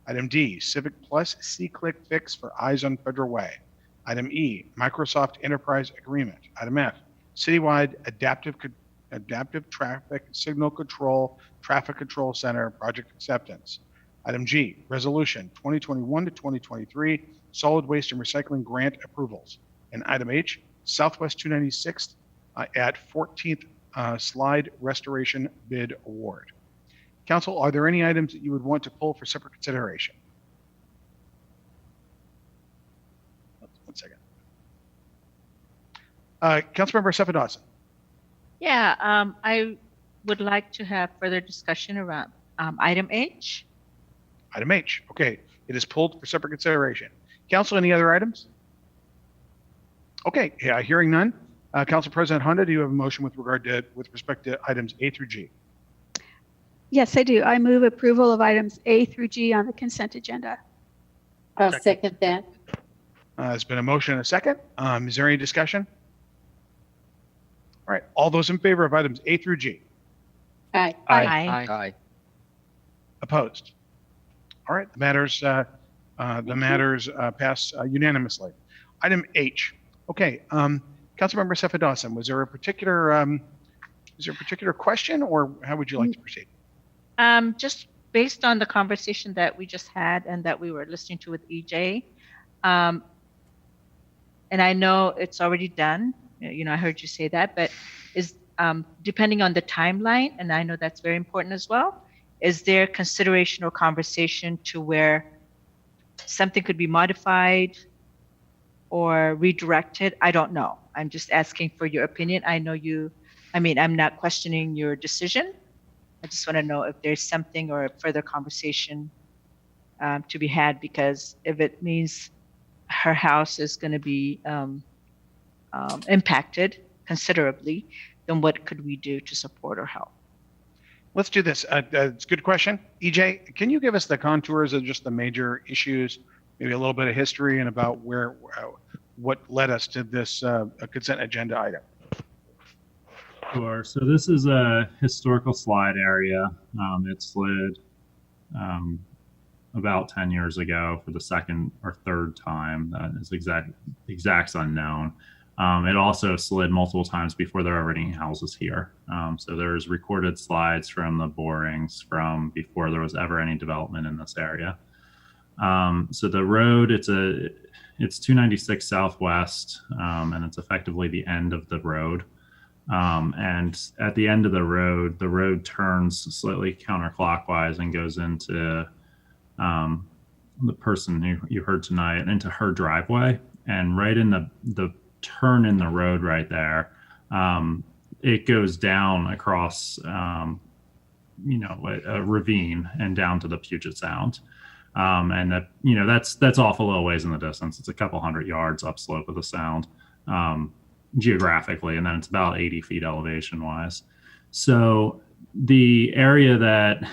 Item D, Civic Plus C-Click fix for Eyes on Federal Way. Item E, Microsoft Enterprise Agreement. Item F, citywide adaptive traffic signal control, traffic control center project acceptance. Item G, resolution 2021 to 2023 solid waste and recycling grant approvals. And item H, Southwest 296 at 14th slide restoration bid award. Council, are there any items that you would want to pull for separate consideration? One second. Councilmember Seffa-Dawson. Yeah, I would like to have further discussion around item H. Item H. Okay, it is pulled for separate consideration. Council, any other items? Okay, yeah, hearing none. Council President Honda, do you have a motion with respect to items A through G? Yes, I do. I move approval of items A through G on the consent agenda. I'll second that. There's been a motion and a second. Is there any discussion? All right, all those in favor of items A through G? Aye. Aye. Opposed? All right, the matters pass unanimously. Item H. Okay, Councilmember Seffa-Dawson, was there a particular question, or how would you like to proceed? Just based on the conversation that we just had and that we were listening to with EJ, and I know it's already done. I heard you say that, but is depending on the timeline, and I know that's very important as well. Is there consideration or conversation to where something could be modified or redirected? I don't know. I'm just asking for your opinion. I'm not questioning your decision. I just want to know if there's something or a further conversation to be had, because if it means her house is going to be impacted considerably, then what could we do to support or help? Let's do this. It's a good question. EJ, can you give us the contours of just the major issues, maybe a little bit of history and about what led us to this consent agenda item? Sure. So this is a historical slide area. It slid about 10 years ago for the second or third time. That is exact's unknown. It also slid multiple times before there were any houses here. So there's recorded slides from the borings from before there was ever any development in this area. So the road, it's 296 Southwest, and it's effectively the end of the road. And at the end of the road turns slightly counterclockwise and goes into the person who you heard tonight, into her driveway. And right in the turn in the road right there, it goes down across, a ravine and down to the Puget Sound. And that's off a little ways in the distance. It's a couple hundred yards upslope of the Sound. Geographically, and then it's about 80 feet elevation wise. So the area that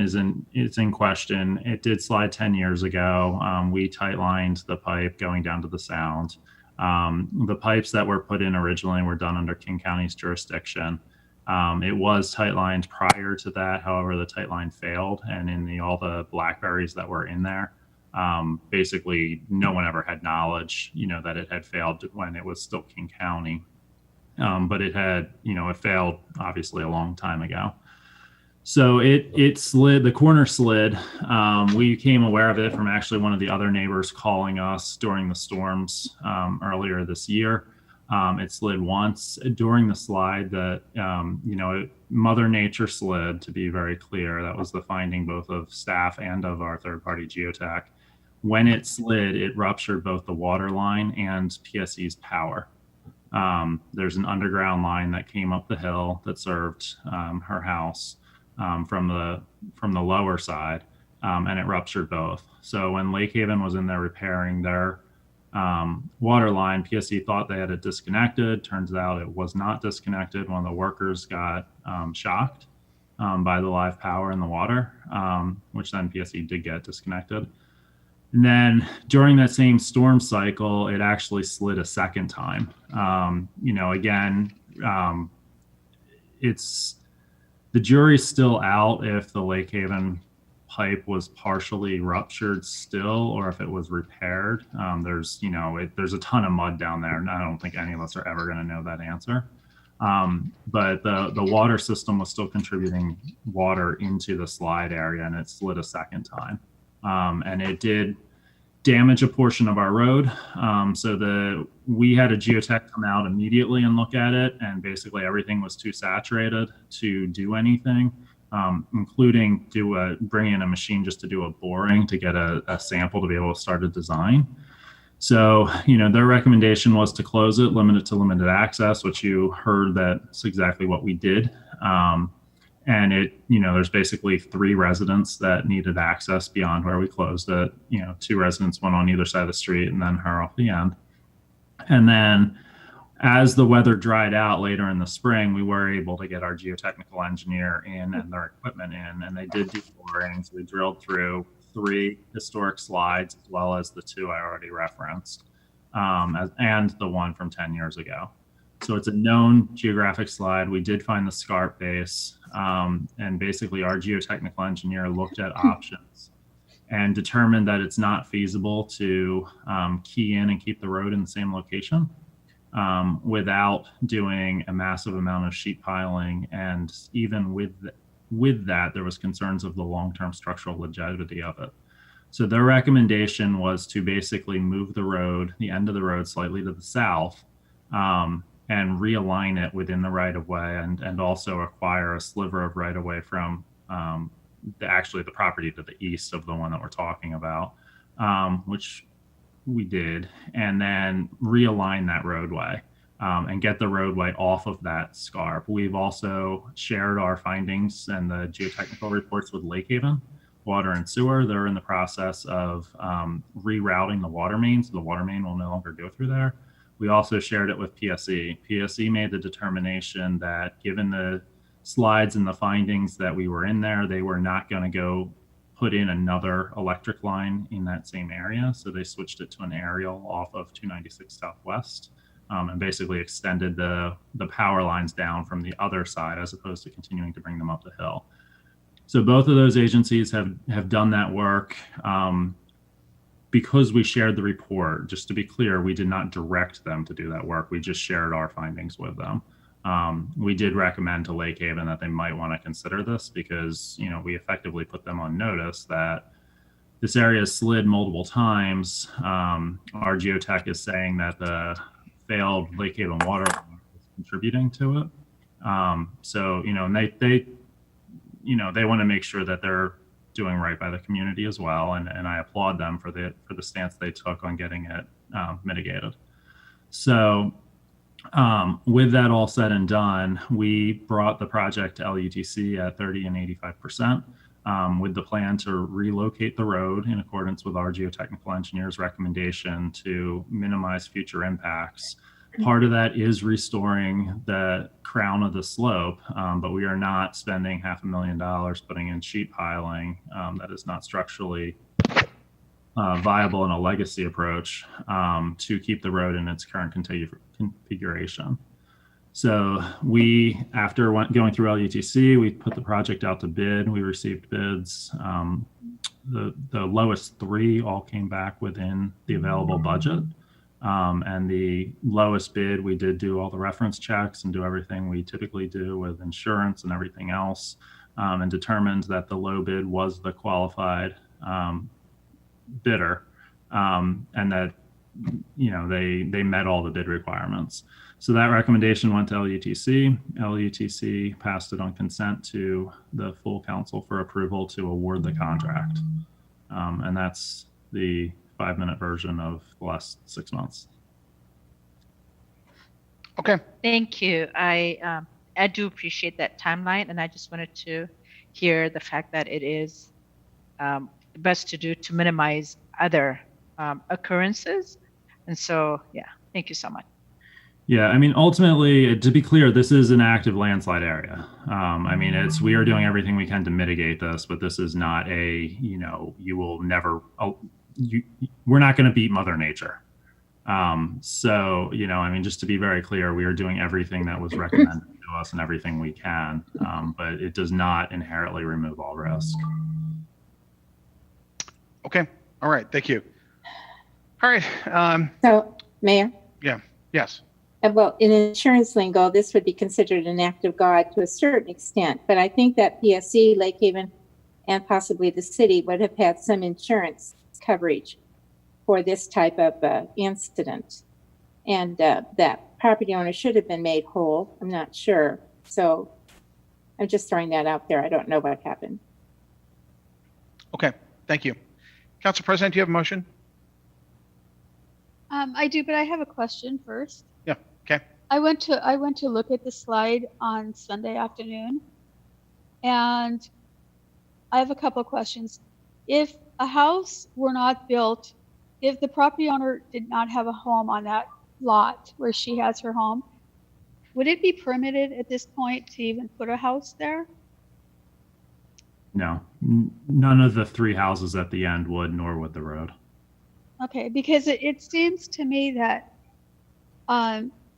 is in question, it did slide 10 years ago. We tight lined the pipe going down to the Sound. The pipes that were put in originally were done under King County's jurisdiction. It was tight lined prior to that. However, the tight line failed, and in all the blackberries that were in there, basically no one ever had knowledge, that it had failed when it was still King County. But it had, it failed obviously a long time ago. So it slid, the corner slid. We became aware of it from actually one of the other neighbors calling us during the storms earlier this year. It slid once during the slide. Mother Nature slid, to be very clear. That was the finding both of staff and of our third-party geotech. When it slid, it ruptured both the water line and PSE's power. There's an underground line that came up the hill that served her house from the lower side, and it ruptured both. So when Lake Haven was in there repairing their water line, PSE thought they had it disconnected. Turns out it was not disconnected. One of the workers got shocked by the live power in the water, which then PSE did get disconnected. And then during that same storm cycle, it actually slid a second time. The jury's still out if the Lake Haven pipe was partially ruptured still, or if it was repaired. There's a ton of mud down there, and I don't think any of us are ever going to know that answer. But the water system was still contributing water into the slide area, and it slid a second time. And it did damage a portion of our road. We had a geotech come out immediately and look at it, and basically everything was too saturated to do anything, including bring in a machine just to do a boring to get a sample to be able to start a design. So, their recommendation was to close it, limit it to limited access, which you heard that's exactly what we did. And there's basically 3 residents that needed access beyond where we closed it. 2 residents, one on either side of the street, and then her off the end. And then as the weather dried out later in the spring, we were able to get our geotechnical engineer in and their equipment in, and they did do borings. We drilled through 3 historic slides, as well as the 2 I already referenced, and the one from 10 years ago. So it's a known geographic slide. We did find the scarp base, and basically our geotechnical engineer looked at options and determined that it's not feasible to key in and keep the road in the same location without doing a massive amount of sheet piling. And even with that, there was concerns of the long-term structural longevity of it. So their recommendation was to basically move the end of the road slightly to the south, and realign it within the right-of-way, and also acquire a sliver of right-of-way from the property to the east of the one that we're talking about, which we did, and then realign that roadway and get the roadway off of that scarp. We've also shared our findings and the geotechnical reports with Lake Haven Water and Sewer. They're in the process of rerouting the water main, so the water main will no longer go through there. We also shared it with PSE. PSE made the determination that given the slides and the findings that we were in there, they were not going to go put in another electric line in that same area. So they switched it to an aerial off of 296 Southwest, and basically extended the power lines down from the other side as opposed to continuing to bring them up the hill. So both of those agencies have done that work. Because we shared the report, just to be clear, we did not direct them to do that work. We just shared our findings with them. We did recommend to Lake Haven that they might want to consider this because, we effectively put them on notice that this area has slid multiple times. Our geotech is saying that the failed Lake Haven water is contributing to it. And they want to make sure that they're doing right by the community as well, and I applaud them for the stance they took on getting it mitigated. So with that all said and done, we brought the project to LUTC at 30 and 85%, with the plan to relocate the road in accordance with our geotechnical engineer's recommendation to minimize future impacts. Part of that is restoring the crown of the slope, but we are not spending $500,000 putting in sheet piling that is not structurally viable in a legacy approach to keep the road in its current configuration. So after going through LUTC, we put the project out to bid. We received bids. The lowest 3 all came back within the available budget. And the lowest bid, we did do all the reference checks and do everything we typically do with insurance and everything else, and determined that the low bid was the qualified bidder, and that they met all the bid requirements. So that recommendation went to LUTC. LUTC passed it on consent to the full council for approval to award the contract. And that's the 5-minute version of the last 6 months. Okay. Thank you. I do appreciate that timeline, and I just wanted to hear the fact that it is best to do to minimize other occurrences. And so, yeah, thank you so much. Yeah, I mean, ultimately, to be clear, this is an active landslide area. I mean, we are doing everything we can to mitigate this, but this is not you will never, we're not going to beat Mother Nature. So, I mean, just to be very clear, we are doing everything that was recommended to us and everything we can, but it does not inherently remove all risk. Okay. All right. Thank you. All right. So, Mayor? Yeah. Yes. Well, in insurance lingo, this would be considered an act of God to a certain extent, but I think that PSC, Lake Haven, and possibly the city would have had some insurance coverage for this type of incident. And that property owner should have been made whole. I'm not sure. So I'm just throwing that out there. I don't know what happened. Okay. Thank you. Council President, do you have a motion? I do, but I have a question first. Yeah. Okay. I went to look at the slide on Sunday afternoon, and I have a couple of questions. If a house were not built, if the property owner did not have a home on that lot where she has her home, would it be permitted at this point to even put a house there? No, none of the 3 houses at the end would, nor would the road. Okay, because it seems to me that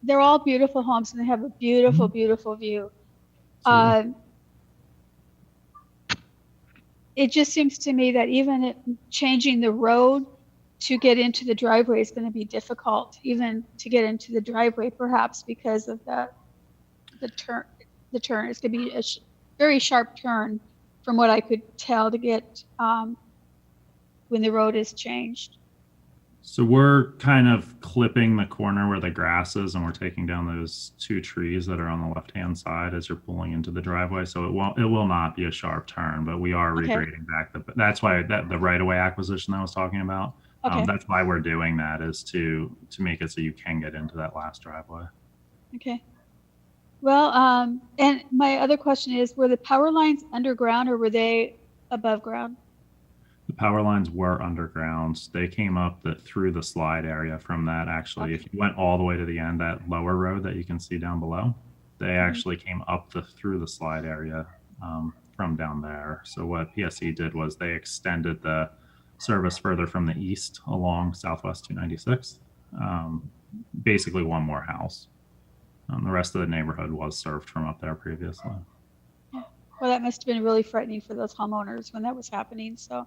they're all beautiful homes and they have a beautiful, beautiful view. It just seems to me that even changing the road to get into the driveway is going to be difficult, even to get into the driveway, perhaps because of the turn. The turn is going to be a very sharp turn, from what I could tell, to get when the road is changed. So we're kind of clipping the corner where the grass is, and we're taking down those 2 trees that are on the left-hand side as you're pulling into the driveway. So it will not be a sharp turn, but we are regrading back. That's why the right-of-way acquisition I was talking about. Okay. That's why we're doing that, is to make it so you can get into that last driveway. Okay. Well, and my other question is, were the power lines underground or were they above ground? The power lines were underground. They came up through the slide area from that, actually. Okay. If you went all the way to the end, that lower road that you can see down below, they actually came up through the slide area from down there. So what PSC did was they extended the service further from the east along Southwest 296, basically one more house. The rest of the neighborhood was served from up there previously. Well, that must have been really frightening for those homeowners when that was happening. So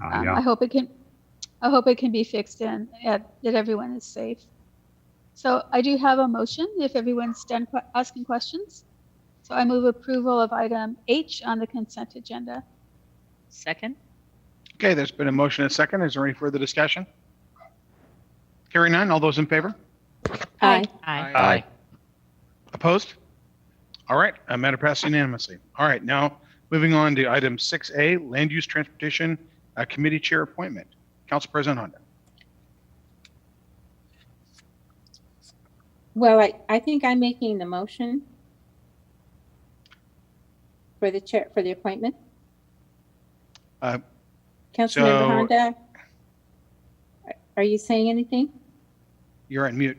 Yeah. I hope it can be fixed and that everyone is safe. So I do have a motion if everyone's done asking questions. So I move approval of item H on the consent agenda. Second. Okay. There's been a motion and a second. Is there any further discussion? Hearing none. All those in favor? Aye. Aye. Opposed? All right. Matter passed unanimously. All right. Now moving on to item 6A, Land Use Transportation Committee Chair appointment. Council President Honda. Well, I think I'm making the motion for the chair, for the appointment. Councilmember Honda, are you saying anything? You're on mute,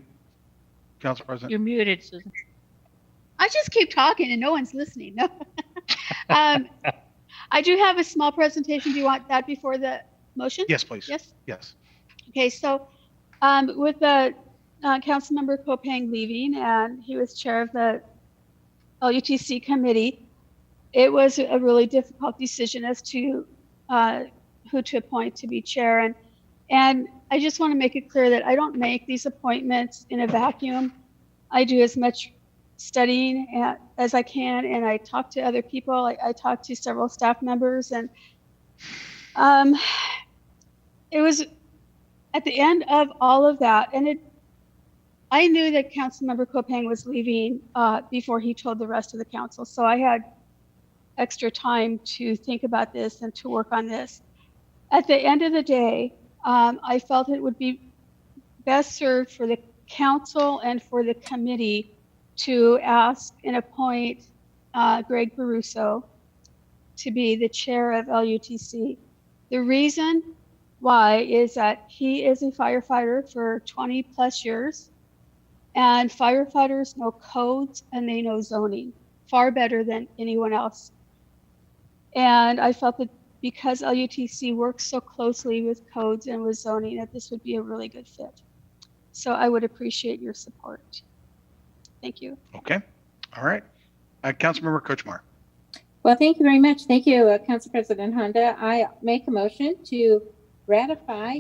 Council President. You're muted, Susan. I just keep talking and no one's listening. No. I do have a small presentation. Do you want that before the motion? Yes, please. Yes. Yes. Okay, so with the Councilmember Kopang leaving and he was chair of the LUTC committee, it was a really difficult decision as to who to appoint to be chair. And I just want to make it clear that I don't make these appointments in a vacuum. I do as much studying as I can, and I talk to other people. I talked to several staff members, and it was at the end of all of that, and I knew that Councilmember Kopang was leaving before he told the rest of the council, so I had extra time to think about this and to work on this. At the end of the day, I felt it would be best served for the council and for the committee to ask and appoint Greg Baruso to be the chair of LUTC. The reason why is that he is a firefighter for 20 plus years, and firefighters know codes and they know zoning far better than anyone else. And I felt that because LUTC works so closely with codes and with zoning, that this would be a really good fit. So I would appreciate your support. Thank you. Okay. All right. Councilmember Kochmar. Well, thank you very much. Thank you, Council President Honda. I make a motion to ratify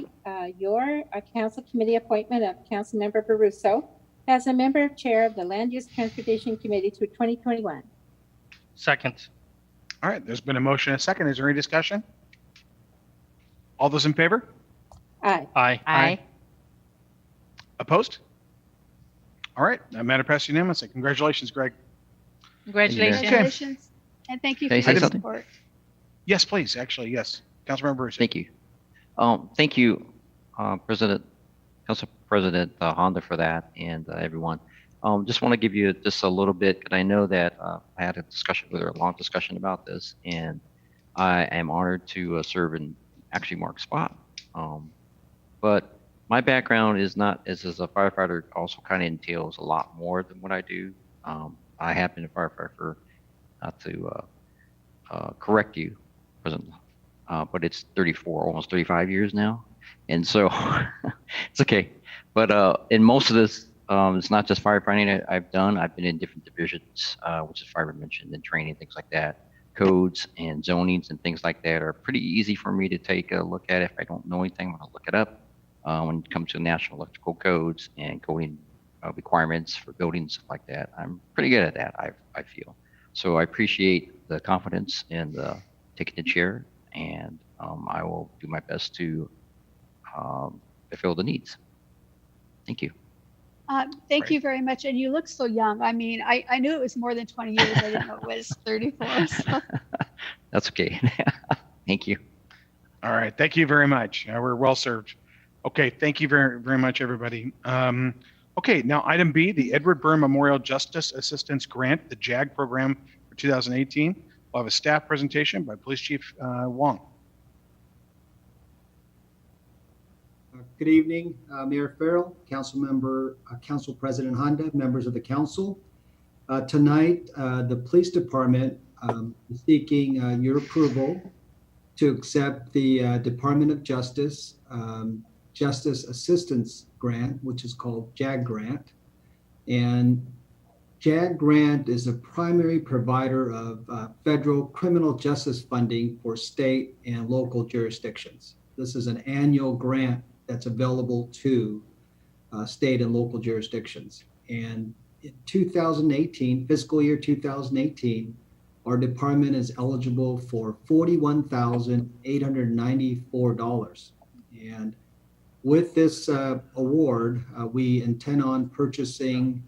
your council committee appointment of Councilmember Baruso as a member chair of the Land Use Transportation Committee through 2021. Second. All right. There's been a motion and a second. Is there any discussion? All those in favor? Aye. Aye. Aye. Opposed? All right. That matter passed unanimously. Congratulations, Greg. Congratulations. Congratulations. And thank you Can I for say your something? support. Yes, please. Actually, yes. Councilmember Baruso. Thank you. Thank you, Council President Honda, for that, and everyone. Just want to give you just a little bit, and I know that I had a discussion with her, a long discussion about this, and I am honored to serve in actually Mark's spot. But my background is not as a firefighter. Also, kind of entails a lot more than what I do. I have been a firefighter, not to correct you, President, but it's 34, almost 35 years now, and so it's okay. But in most of this, it's not just firefighting I've done. I've been in different divisions, which is fire prevention and training, things like that. Codes and zonings and things like that are pretty easy for me to take a look at. If I don't know anything, I'm going to look it up. When it comes to national electrical codes and coding requirements for buildings, stuff like that, I'm pretty good at that, I feel. So I appreciate the confidence in taking the chair, and I will do my best to fulfill the needs. Thank you. Thank you very much. And you look so young. I mean, I knew it was more than 20 years. I didn't know it was 34. So. That's okay. Thank you. All right. Thank you very much. We're well served. Okay. Thank you very, very much, everybody. Okay. Now, item B, the Edward Byrne Memorial Justice Assistance Grant, the JAG program for 2018. We'll have a staff presentation by Police Chief Wong. Good evening, Mayor Farrell, Council President Honda, members of the council. Tonight, the police department is seeking your approval to accept the Department of Justice Justice Assistance Grant, which is called JAG Grant. And JAG Grant is a primary provider of federal criminal justice funding for state and local jurisdictions. This is an annual grant that's available to state and local jurisdictions. And in 2018, fiscal year 2018, our department is eligible for $41,894. And with this award, we intend on purchasing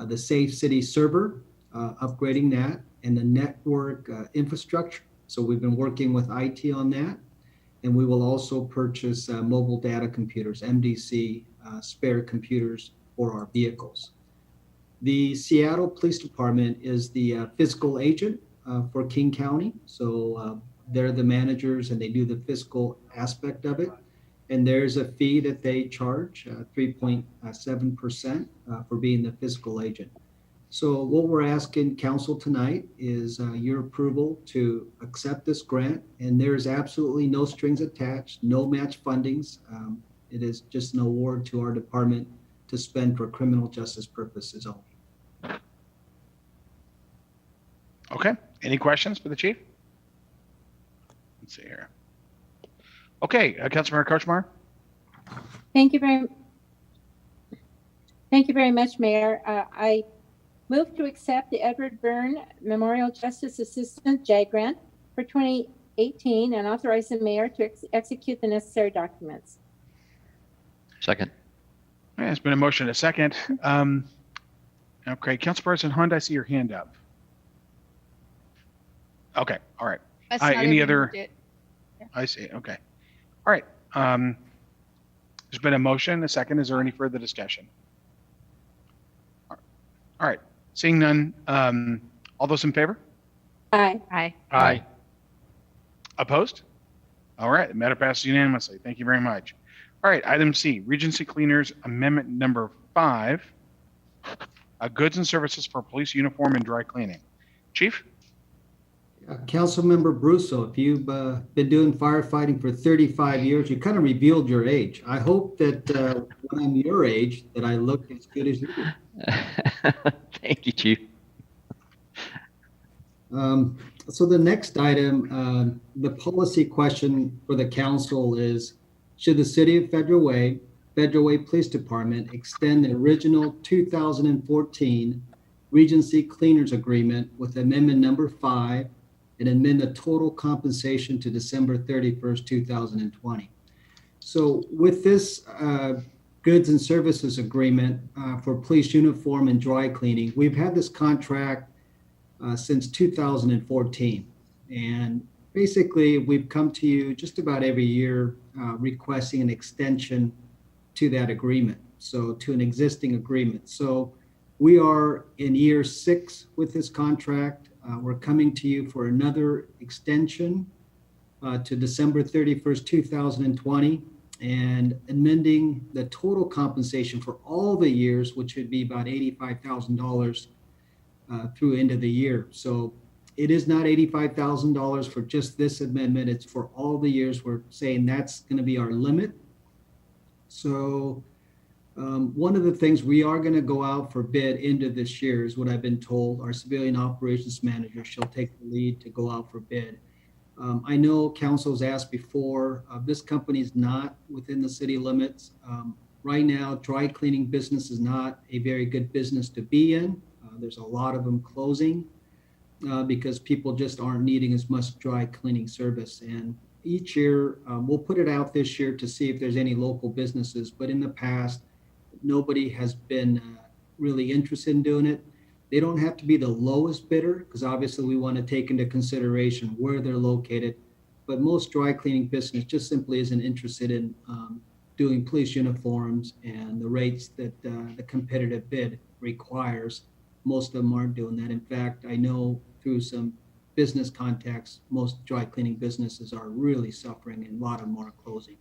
the Safe City server, upgrading that, and the network infrastructure. So we've been working with IT on that. And we will also purchase mobile data computers, MDC, spare computers for our vehicles. The Seattle Police Department is the fiscal agent for King County. So they're the managers and they do the fiscal aspect of it. And there's a fee that they charge, 3.7% for being the fiscal agent. So what we're asking council tonight is your approval to accept this grant, and there's absolutely no strings attached, no match fundings. It is just an award to our department to spend for criminal justice purposes only. Okay. Any questions for the chief? Let's see here. Okay, Councilmember Kochmar. Thank you very much, Mayor. I move to accept the Edward Byrne Memorial Justice Assistance JAG Grant for 2018 and authorize the mayor to execute the necessary documents. Second. All right, it's been a motion and a second. Okay, Council President Hunt, I see your hand up. Okay, all right. That's not Any everyone other? who did. I see. Okay. All right. There's been a motion, a second. Is there any further discussion? All right. Seeing none. All those in favor? Aye. Aye. Aye. Opposed? All right. The matter passes unanimously. Thank you very much. All right. Item C, Regency Cleaners Amendment number 5, goods and services for police uniform and dry cleaning. Chief? Councilmember Brusso, if you've been doing firefighting for 35 years, you kind of revealed your age. I hope that when I'm your age, that I look as good as you do. Thank you, Chief. So the next item, the policy question for the council is, should the City of Federal Way Police Department extend the original 2014 Regency Cleaners Agreement with Amendment number 5 and amend the total compensation to December 31st, 2020. So with this goods and services agreement for police uniform and dry cleaning, we've had this contract since 2014. And basically, we've come to you just about every year requesting an extension to that agreement, so to an existing agreement. So we are in year 6 with this contract. We're coming to you for another extension to December 31st, 2020, and amending the total compensation for all the years, which would be about $85,000 through end of the year. So it is not $85,000 for just this amendment. It's for all the years. We're saying that's going to be our limit. So one of the things we are going to go out for bid into this year is what I've been told. Our civilian operations manager, she'll take the lead to go out for bid. I know council's asked before, this company is not within the city limits. Right now, dry cleaning business is not a very good business to be in. There's a lot of them closing because people just aren't needing as much dry cleaning service. And each year, we'll put it out this year to see if there's any local businesses, but in the past, nobody has been really interested in doing it. They don't have to be the lowest bidder because obviously we want to take into consideration where they're located. But most dry cleaning business just simply isn't interested in doing police uniforms and the rates that the competitive bid requires. Most of them aren't doing that. In fact, I know through some business contacts, most dry cleaning businesses are really suffering and a lot of them are closing.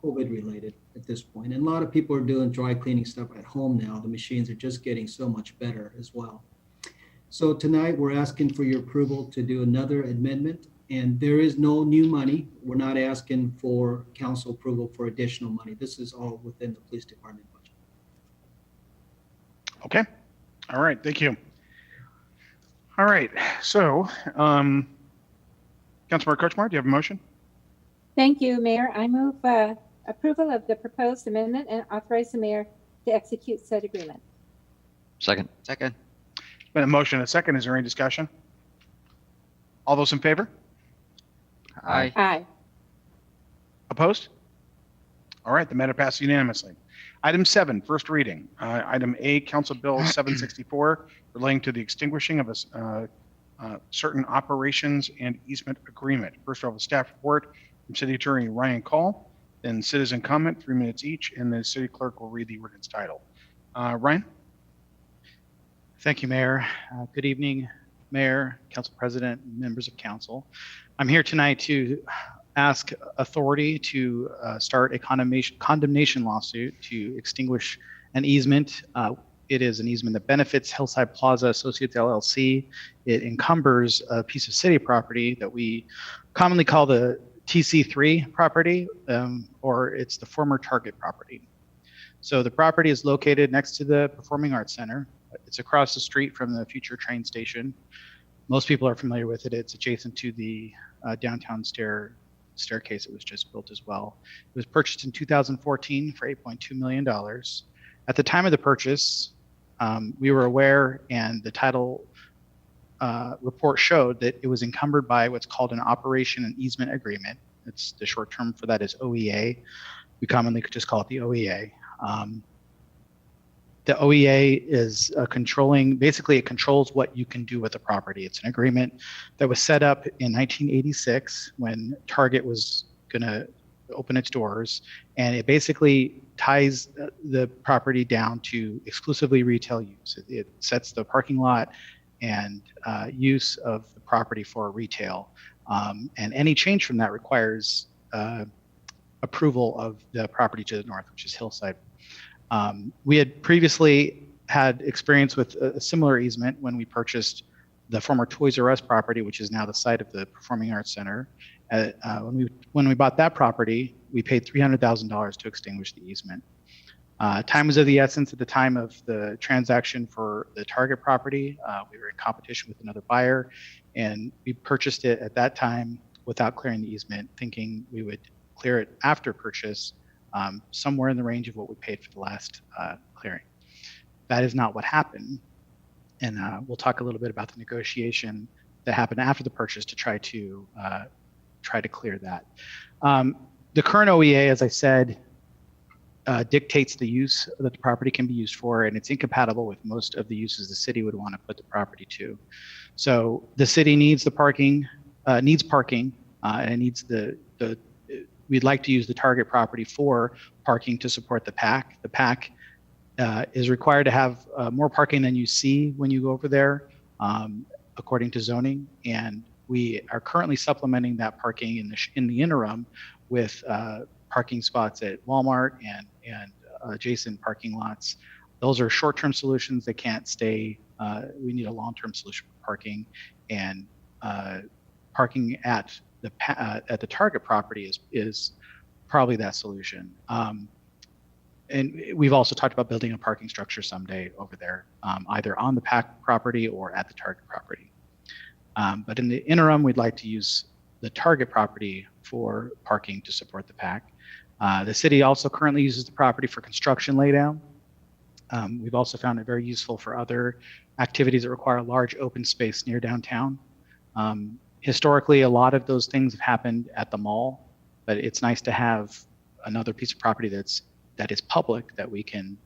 COVID related at this point. And a lot of people are doing dry cleaning stuff at home now. The machines are just getting so much better as well. So tonight we're asking for your approval to do another amendment, and there is no new money. We're not asking for council approval for additional money. This is all within the police department budget. Okay. All right. Thank you. All right. So, Councilmember Kochmar, do you have a motion? Thank you, Mayor. I move approval of the proposed amendment and authorize the mayor to execute said agreement. Second. Second. Been a motion and a second. Is there any discussion? All those in favor? Aye. Aye. Opposed? All right, the matter passes unanimously. Item 7, first reading. Item A, Council Bill 764, relating to the extinguishing of a certain operations and easement agreement. First, we'll have a staff report from City Attorney Ryan Call, then citizen comment, 3 minutes each, and the City Clerk will read the ordinance title. Ryan? Thank you, Mayor. Good evening, Mayor, Council President, and members of Council. I'm here tonight to ask authority to start a condemnation lawsuit to extinguish an easement. It is an easement that benefits Hillside Plaza Associates LLC. It encumbers a piece of city property that we commonly call the TC3 property, or it's the former Target property. So the property is located next to the Performing Arts Center. It's across the street from the future train station. Most people are familiar with it. It's adjacent to the downtown staircase that was just built as well. It was purchased in 2014 for $8.2 million. At the time of the purchase, we were aware, and the title report showed that it was encumbered by what's called an operation and easement agreement. It's the short term for that is OEA. We commonly could just call it the OEA. The OEA is basically it controls what you can do with the property. It's an agreement that was set up in 1986 when Target was going to open its doors, and it basically ties the property down to exclusively retail use. It sets the parking lot and use of the property for retail, and any change from that requires approval of the property to the north, which is Hillside. We had previously had experience with a similar easement when we purchased the former Toys R Us property, which is now the site of the Performing Arts Center. When we bought that property, we paid $300,000 to extinguish the easement. Time was of the essence at the time of the transaction for the Target property. We were in competition with another buyer, and we purchased it at that time without clearing the easement, thinking we would clear it after purchase, somewhere in the range of what we paid for the last clearing. That is not what happened. And we'll talk a little bit about the negotiation that happened after the purchase to try to clear that. The current OEA, as I said, dictates the use that the property can be used for, and it's incompatible with most of the uses the city would want to put the property to. So the city needs the parking, and it needs we'd like to use the Target property for parking to support the PAC. The PAC is required to have more parking than you see when you go over there, according to zoning. And we are currently supplementing that parking in the interim with parking spots at Walmart and adjacent parking lots. Those are short-term solutions. They can't stay. We need a long-term solution for parking, and parking at the Target property is probably that solution. And we've also talked about building a parking structure someday over there, either on the PAC property or at the Target property. But in the interim, we'd like to use the Target property for parking to support the PAC. The city also currently uses the property for construction laydown. We've also found it very useful for other activities that require large open space near downtown. Historically, a lot of those things have happened at the mall, but it's nice to have another piece of property that is public that we can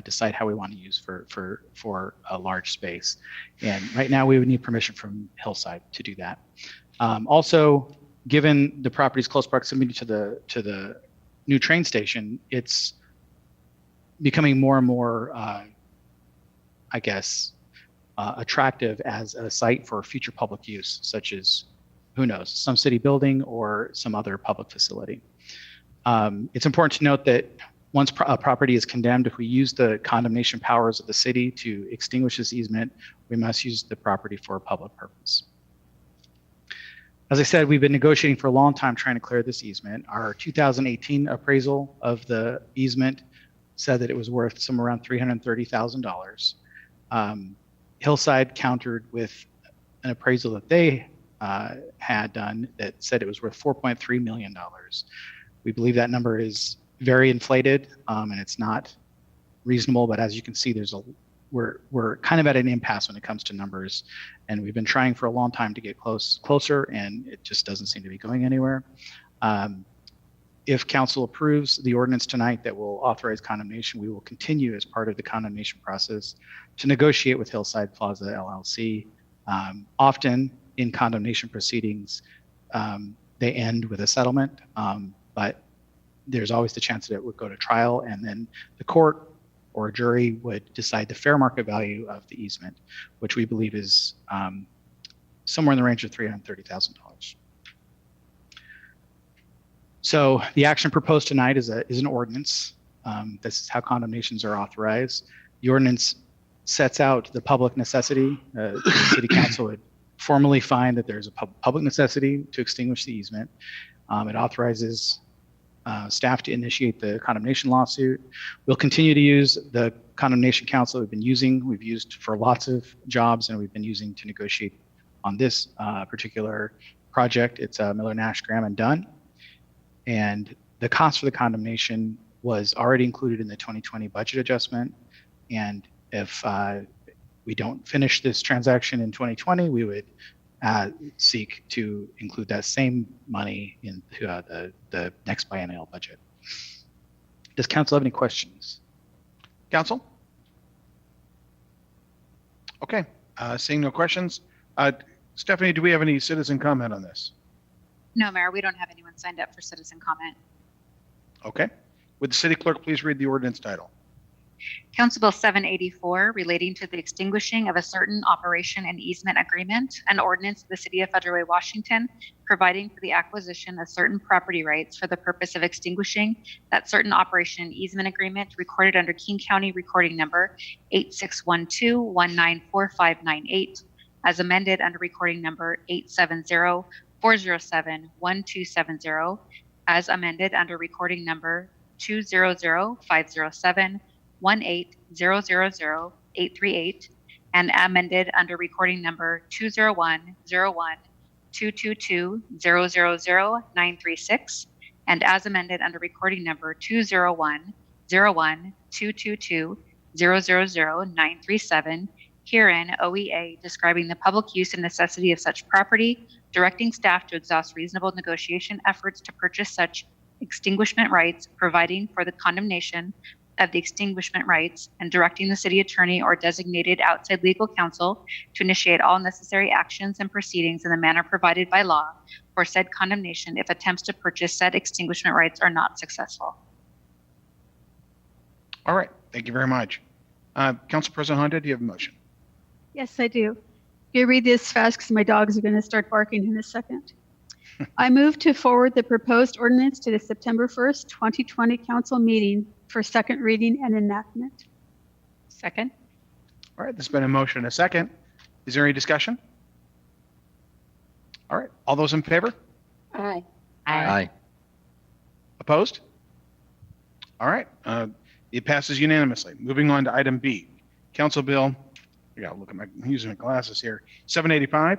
decide how we want to use for a large space. And right now, we would need permission from Hillside to do that. Also, given the property's close proximity to the new train station, it's becoming more and more, attractive as a site for future public use, such as, who knows, some city building or some other public facility. It's important to note that once a property is condemned, if we use the condemnation powers of the city to extinguish this easement, we must use the property for a public purpose. As I said, we've been negotiating for a long time trying to clear this easement. Our 2018 appraisal of the easement said that it was worth somewhere around $330,000. Hillside countered with an appraisal that they had done that said it was worth $4.3 million. We believe that number is very inflated, and it's not reasonable. But as you can see, we're kind of at an impasse when it comes to numbers, and we've been trying for a long time to get closer, and it just doesn't seem to be going anywhere. If council approves the ordinance tonight that will authorize condemnation, we will continue as part of the condemnation process to negotiate with Hillside Plaza LLC. Often in condemnation proceedings, they end with a settlement, but there's always the chance that it would go to trial, and then the court or a jury would decide the fair market value of the easement, which we believe is somewhere in the range of $330,000. So the action proposed tonight is an ordinance. This is how condemnations are authorized. The ordinance sets out the public necessity. The city council would formally find that there's a public necessity to extinguish the easement. It authorizes staff to initiate the condemnation lawsuit. We'll continue to use the condemnation counsel we've used for lots of jobs, and we've been using to negotiate on this particular project. It's Miller, Nash, Graham, and Dunn. And the cost for the condemnation was already included in the 2020 budget adjustment. And if we don't finish this transaction in 2020, we would seek to include that same money in the next biennial budget. Does council have any questions? Council? Okay, seeing no questions. Stephanie, do we have any citizen comment on this? No, Mayor, we don't have anyone signed up for citizen comment. Okay. Would the city clerk please read the ordinance title? Council Bill 784 relating to the extinguishing of a certain operation and easement agreement, an ordinance of the City of Federal Way, Washington, providing for the acquisition of certain property rights for the purpose of extinguishing that certain operation and easement agreement recorded under King County Recording Number 8612194598, as amended under Recording Number 870-407-1270, as amended under Recording Number 200-507-18000-838, and amended under Recording Number 201-01-222-000-936, and as amended under Recording Number 201-0222-000-937, herein OEA describing the public use and necessity of such property, directing staff to exhaust reasonable negotiation efforts to purchase such extinguishment rights, providing for the condemnation of the extinguishment rights, and directing the city attorney or designated outside legal counsel to initiate all necessary actions and proceedings in the manner provided by law for said condemnation if attempts to purchase said extinguishment rights are not successful. All right, thank you very much. Council President Honda, do you have a motion? Yes, I do. You read this fast because my dogs are going to start barking in a second. I move to forward the proposed ordinance to the September 1st, 2020 council meeting for second reading and enactment. Second. All right, there's been a motion and a second. Is there any discussion? All right, all those in favor? Aye. Aye. Opposed? All right, it passes unanimously. Moving on to item B, Council Bill, I gotta look at I'm using my glasses here, 785,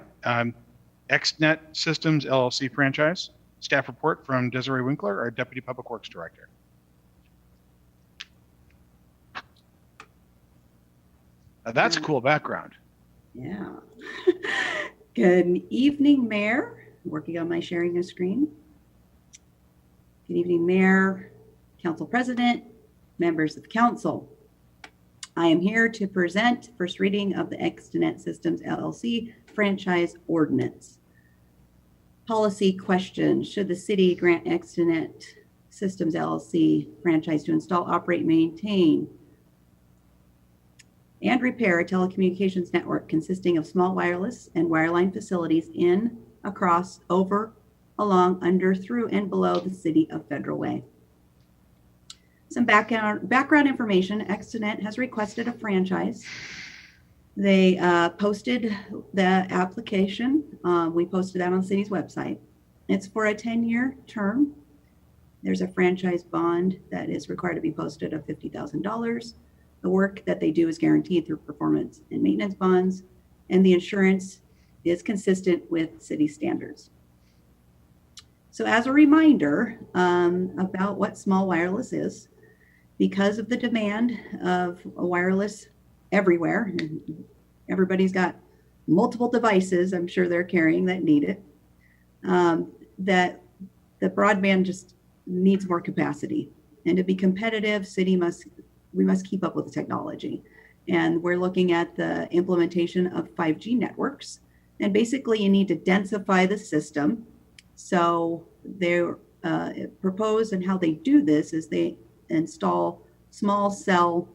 XNet Systems LLC franchise. Staff report from Desiree Winkler, our Deputy Public Works Director. That's a cool background. Yeah. Good evening, Mayor. Working on my sharing of screen. Good evening, Mayor, Council President, members of Council. I am here to present first reading of the XNet Systems LLC franchise ordinance. Policy question: should the city grant XNet Systems LLC franchise to install, operate, maintain, and repair a telecommunications network consisting of small wireless and wireline facilities in, across, over, along, under, through, and below the City of Federal Way? Some background information. XNet has requested a franchise. They posted the application. We posted that on the city's website. It's for a 10-year term. There's a franchise bond that is required to be posted of $50,000. The work that they do is guaranteed through performance and maintenance bonds, and the insurance is consistent with city standards. So as a reminder about what small wireless is, because of the demand of a wireless everywhere, and everybody's got multiple devices I'm sure they're carrying that need it, that the broadband just needs more capacity. And to be competitive, we must keep up with the technology. And we're looking at the implementation of 5G networks. And basically you need to densify the system. So they're proposed, and how they do this is they install small cell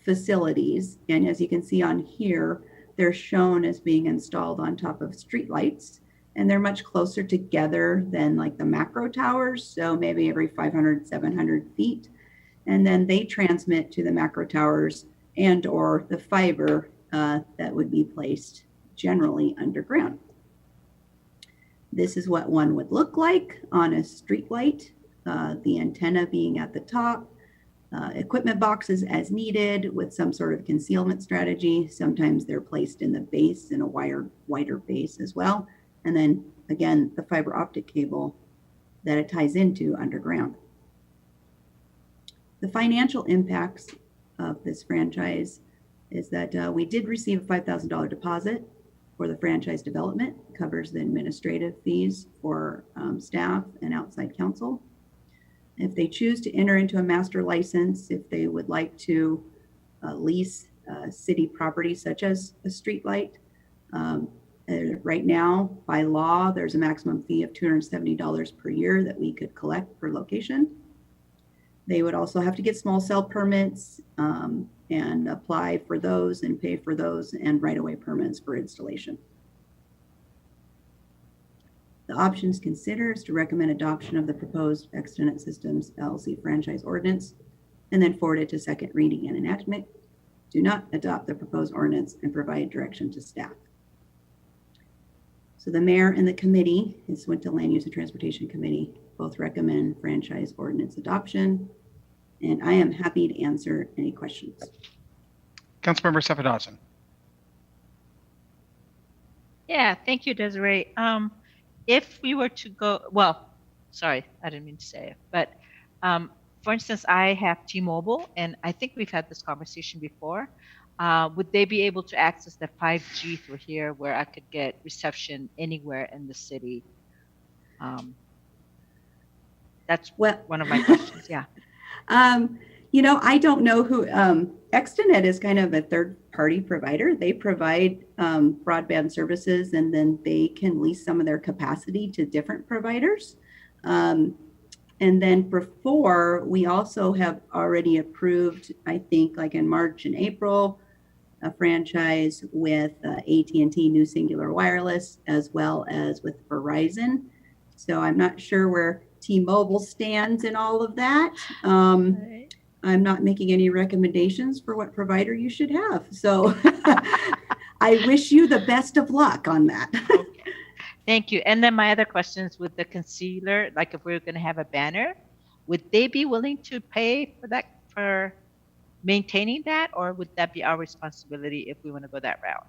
facilities. And as you can see on here, they're shown as being installed on top of streetlights. And they're much closer together than like the macro towers. So maybe every 500, 700 feet. And then they transmit to the macro towers and or the fiber that would be placed generally underground. This is what one would look like on a street light, the antenna being at the top, equipment boxes as needed with some sort of concealment strategy. Sometimes they're placed in the base, in a wider base as well. And then again, the fiber optic cable that it ties into underground. The financial impacts of this franchise is that we did receive a $5,000 deposit for the franchise development, covers the administrative fees for staff and outside counsel. If they choose to enter into a master license, if they would like to lease city property such as a streetlight, right now, by law, there's a maximum fee of $270 per year that we could collect per location. They would also have to get small cell permits and apply for those and pay for those, and right-of-way permits for installation. The options considered is to recommend adoption of the proposed Extenet Systems LLC franchise ordinance and then forward it to second reading and enactment. Do not adopt the proposed ordinance and provide direction to staff. So the mayor and the committee, it's went to Land Use and Transportation Committee, both recommend franchise ordinance adoption. And I am happy to answer any questions. Councilmember Seffa-Dawson. Yeah, thank you, Desiree. If we were to go, well, sorry, I didn't mean to say it, but for instance, I have T-Mobile, and I think we've had this conversation before. Would they be able to access the 5G through here where I could get reception anywhere in the city? That's one of my questions, yeah. You know, I don't know who, Extenet is kind of a third-party provider. They provide broadband services, and then they can lease some of their capacity to different providers. And then before, we also have already approved, I think like in March and April, a franchise with AT&T New Singular Wireless, as well as with Verizon. So I'm not sure where T-Mobile stands in all of that. I'm not making any recommendations for what provider you should have. So I wish you the best of luck on that. Okay. Thank you. And then my other questions with the concealer, like if we were going to have a banner, would they be willing to pay for that, for maintaining that, or would that be our responsibility if we want to go that route?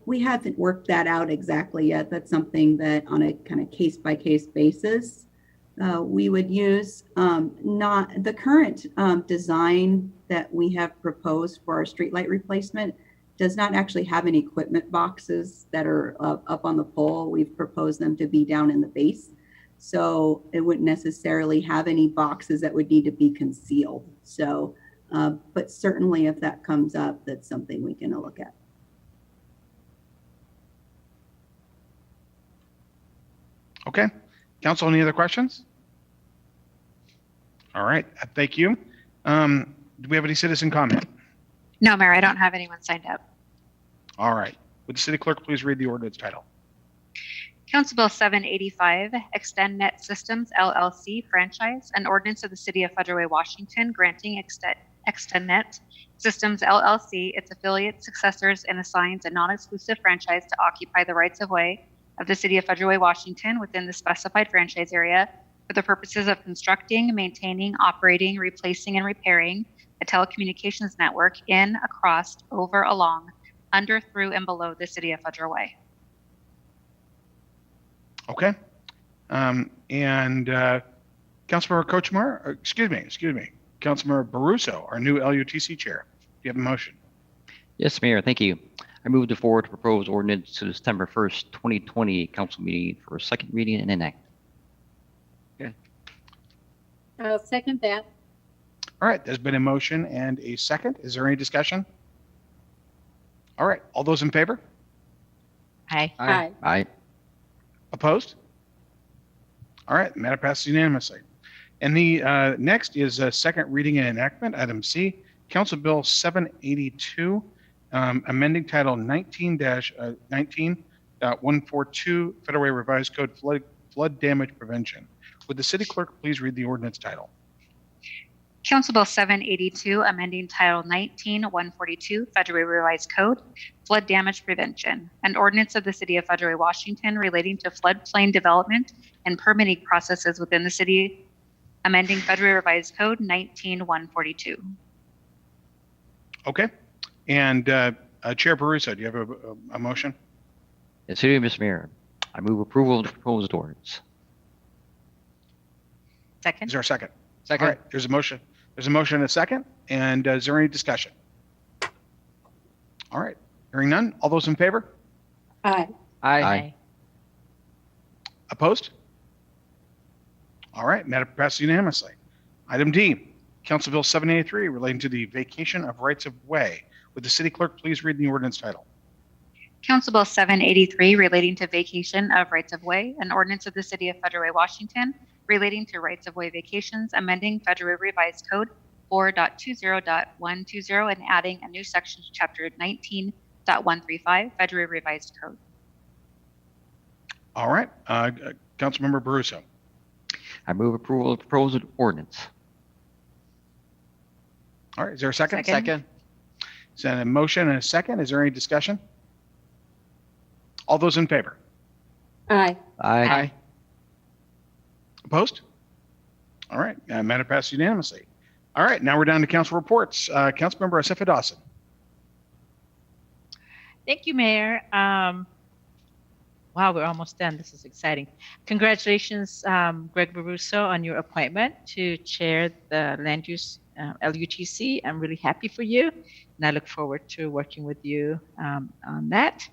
We haven't worked that out exactly yet. That's something that on a kind of case-by-case basis we would use. Not the current design that we have proposed for our streetlight replacement does not actually have any equipment boxes that are up on the pole. We've proposed them to be down in the base. So it wouldn't necessarily have any boxes that would need to be concealed. So, but certainly if that comes up, that's something we can look at. Okay. Council, any other questions? All right. Thank you. Do we have any citizen comment? No, Mayor, I don't have anyone signed up. All right. Would the city clerk please read the ordinance title? Council Bill 785, Extenet Systems LLC franchise, an ordinance of the City of Federal Way, Washington, granting Extenet Systems LLC, its affiliates, successors, and assigns a non-exclusive franchise to occupy the rights of way of the City of Federal Way, Washington within the specified franchise area for the purposes of constructing, maintaining, operating, replacing, and repairing a telecommunications network in, across, over, along, under, through, and below the City of Federal Way. Okay. Councilmember Kochmar, excuse me, Councilmember Baruso, our new LUTC chair. Do you have a motion? Yes, Mayor, thank you. I move to forward proposed ordinance to the September 1st, 2020 council meeting for a second reading and enact. Okay. I'll second that. All right. There's been a motion and a second. Is there any discussion? All right. All those in favor? Aye. Aye. Aye. Opposed? All right. Matter passes unanimously. And the next is a second reading and enactment, item C, Council Bill 782, amending Title 19-19.142 Federal Way Revised Code flood damage prevention. Would the city clerk please read the ordinance title? Council Bill 782, amending Title 19-142 Federal Way Revised Code, Flood Damage Prevention, an ordinance of the City of Federal Way, Washington relating to floodplain development and permitting processes within the city, amending Federal Way Revised Code 19-142. Okay. And Chair Baruso, do you have a motion? Yes, I do, Mr. Mayor. I move approval of the proposed ordinance. Second. Is there a second? Second. All right. There's a motion. There's a motion and a second. And is there any discussion? All right. Hearing none. All those in favor? Aye. Aye. Opposed? All right, matter passes unanimously. Item D, Council Bill 783 relating to the vacation of rights of way. Would the city clerk please read the ordinance title? Council Bill 783 relating to vacation of rights of way, an ordinance of the City of Federal Way, Washington, relating to rights of way vacations, amending Federal Revised Code 4.20.120 and adding a new section to Chapter 19.135 Federal Revised Code. All right, Councilmember Baruso. I move approval of the proposed ordinance. All right, is there a second? Second. Is that a motion and a second? Is there any discussion? All those in favor? Aye. Aye. Opposed? All right, matter passes unanimously. All right, now we're down to council reports. Councilmember Asifa Dawson. Thank you, Mayor. Wow, we're almost done. This is exciting. Congratulations, Greg Baruso, on your appointment to chair the Land Use LUTC. I'm really happy for you, and I look forward to working with you on that.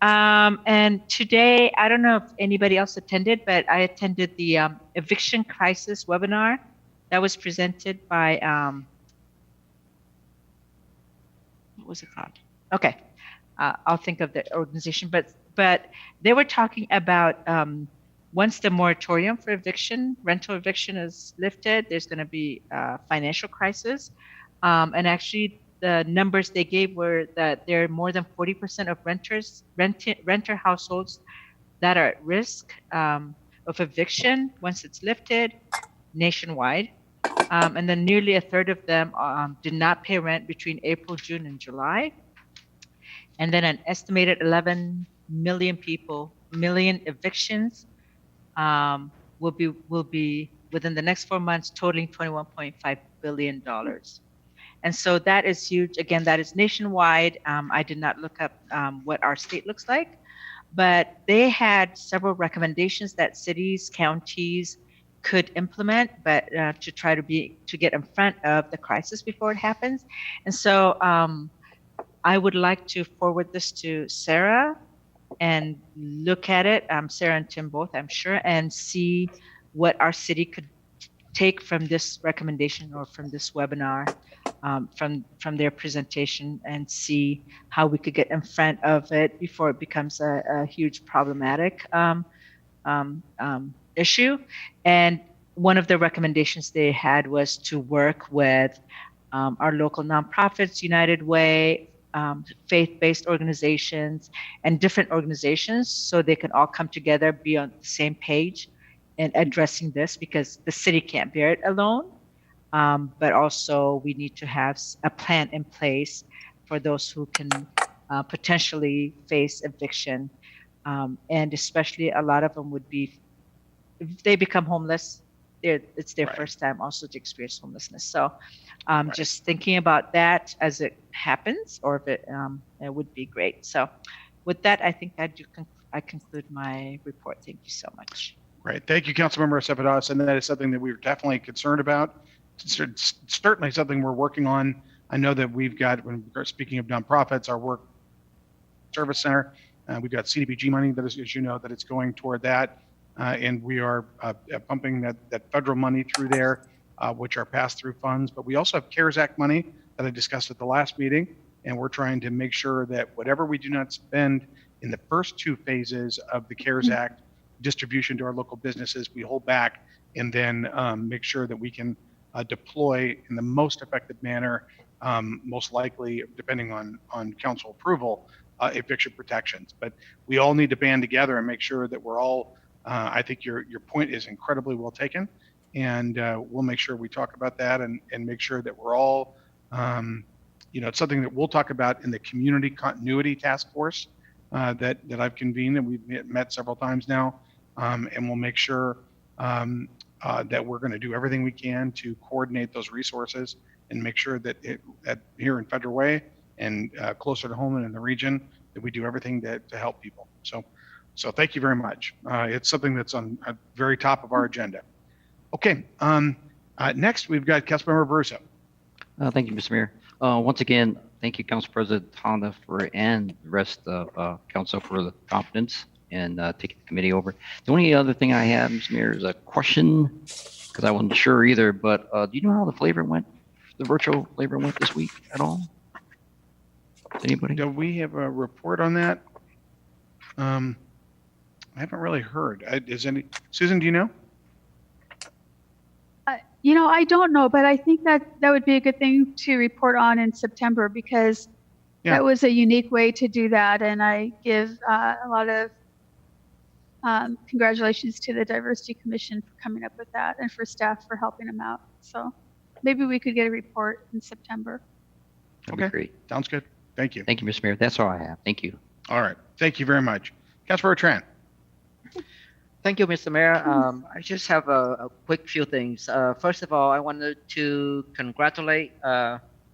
And today, I don't know if anybody else attended, but I attended the eviction crisis webinar that was presented by, what was it called? Okay, I'll think of the organization, but they were talking about once the moratorium for rental eviction is lifted, there's going to be a financial crisis. And actually, the numbers they gave were that there are more than 40% of renter households that are at risk of eviction once it's lifted nationwide. And then nearly a third of them did not pay rent between April, June, and July. And then an estimated 11 million evictions will be within the next 4 months, totaling $21.5 billion. And so that is huge. Again, that is nationwide. I did not look up what our state looks like, but they had several recommendations that cities, counties could implement, but to try to get in front of the crisis before it happens. And so I would like to forward this to Sarah and look at it, Sarah and Tim both, I'm sure, and see what our city could take from this recommendation or from this webinar, from their presentation, and see how we could get in front of it before it becomes a huge problematic issue. And one of the recommendations they had was to work with our local nonprofits, United Way, faith-based organizations, and different organizations, so they can all come together, be on the same page in addressing this, because the city can't bear it alone. But also we need to have a plan in place for those who can potentially face eviction. And especially a lot of them would be, if they become homeless, it's their first time also to experience homelessness. So just thinking about that as it happens, or if it would be great. So with that, I think I conclude my report. Thank you so much. Great. Thank you, Councilmember Acevedos. And that is something that we're definitely concerned about. It's certainly something we're working on. I know that we've got, when we're speaking of nonprofits, our work service center, we've got CDBG money that is, as you know, that it's going toward that. And we are pumping that federal money through there, which are pass-through funds. But we also have CARES Act money that I discussed at the last meeting. And we're trying to make sure that whatever we do not spend in the first two phases of the CARES Act distribution to our local businesses, we hold back, and then make sure that we can deploy in the most effective manner, most likely, depending on council approval, eviction protections. But we all need to band together and make sure that we're all, I think your point is incredibly well taken, and we'll make sure we talk about that and make sure that we're all, it's something that we'll talk about in the community continuity task force that I've convened, and we've met several times now, and we'll make sure that we're going to do everything we can to coordinate those resources and make sure that here in Federal Way and closer to home and in the region, that we do everything to help people. So thank you very much. It's something that's on a very top of our agenda. Okay, next we've got Councilmember Baruso. Thank you, Mr. Mayor. Once again, thank you, Council President Honda, and the rest of Council for the confidence and taking the committee over. The only other thing I have, Mr. Mayor, is a question, because I wasn't sure either, but do you know how the flavor went, the virtual flavor went this week at all? Anybody? Do we have a report on that? I haven't really heard. Susan, do you know? I don't know, but I think that would be a good thing to report on in September because that was a unique way to do that. And I give a lot of congratulations to the Diversity Commission for coming up with that and for staff for helping them out. So maybe we could get a report in September. That'd be great. Sounds good. Thank you. Thank you, Mr. Mayor. That's all I have. Thank you. All right. Thank you very much. Councilmember Tran. Thank you, Mr. Mayor. I just have a quick few things. First of all, I wanted to congratulate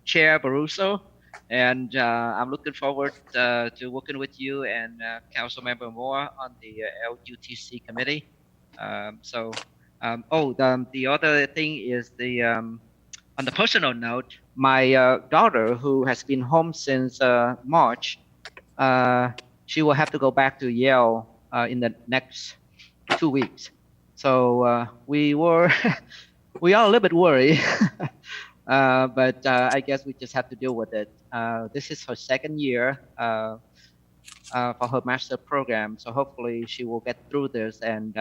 Chair Barroso, and I'm looking forward to working with you and Councilmember Moore on the LUTC committee. The other thing is on the personal note, my daughter, who has been home since March, she will have to go back to Yale in the next 2 weeks. So we are a little bit worried, but I guess we just have to deal with it. This is her second year for her master program, so hopefully she will get through this, and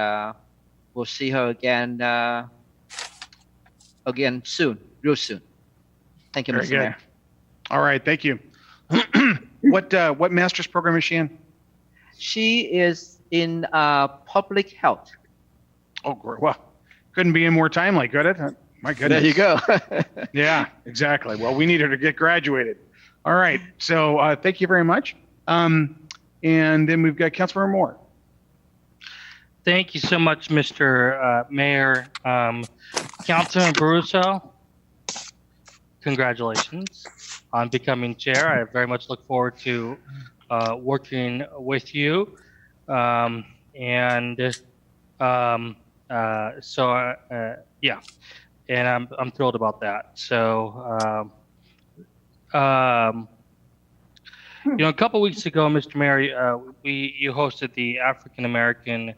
we'll see her again soon, real soon. Thank you, Very Mr. good. Mayor. All right. Thank you. What master's program is she in? She is in public health. Oh, great. Well, couldn't be in more timely, could it? My goodness. There you go. Yeah, exactly. Well, we need her to get graduated. All right. So thank you very much. And then we've got Councilmember Moore. Thank you so much, Mr. Mayor. Councilman Barroso, congratulations on becoming chair. I very much look forward to working with you. And I'm thrilled about that. So, a couple weeks ago, Mr. Mayor, you hosted the African American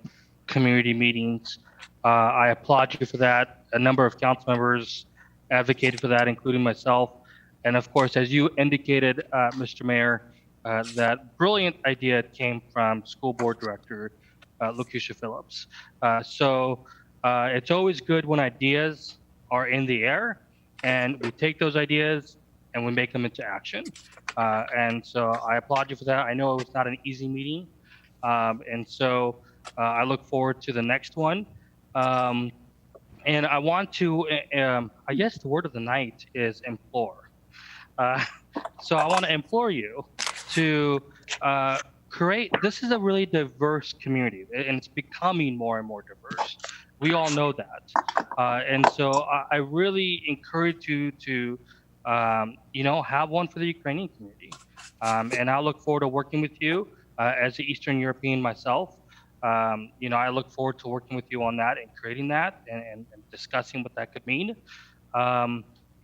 community meetings. I applaud you for that. A number of council members advocated for that, including myself. And of course, as you indicated, Mr. Mayor, that brilliant idea came from School Board Director Lakeisha Phillips. So it's always good when ideas are in the air and we take those ideas and we make them into action. And so I applaud you for that. I know it was not an easy meeting. And so I look forward to the next one. And I want to, I guess the word of the night is implore. So I want to implore you to this is a really diverse community, and it's becoming more and more diverse. We all know that. And so I really encourage you to, have one for the Ukrainian community. And I look forward to working with you as an Eastern European myself. I look forward to working with you on that and creating that and discussing what that could mean.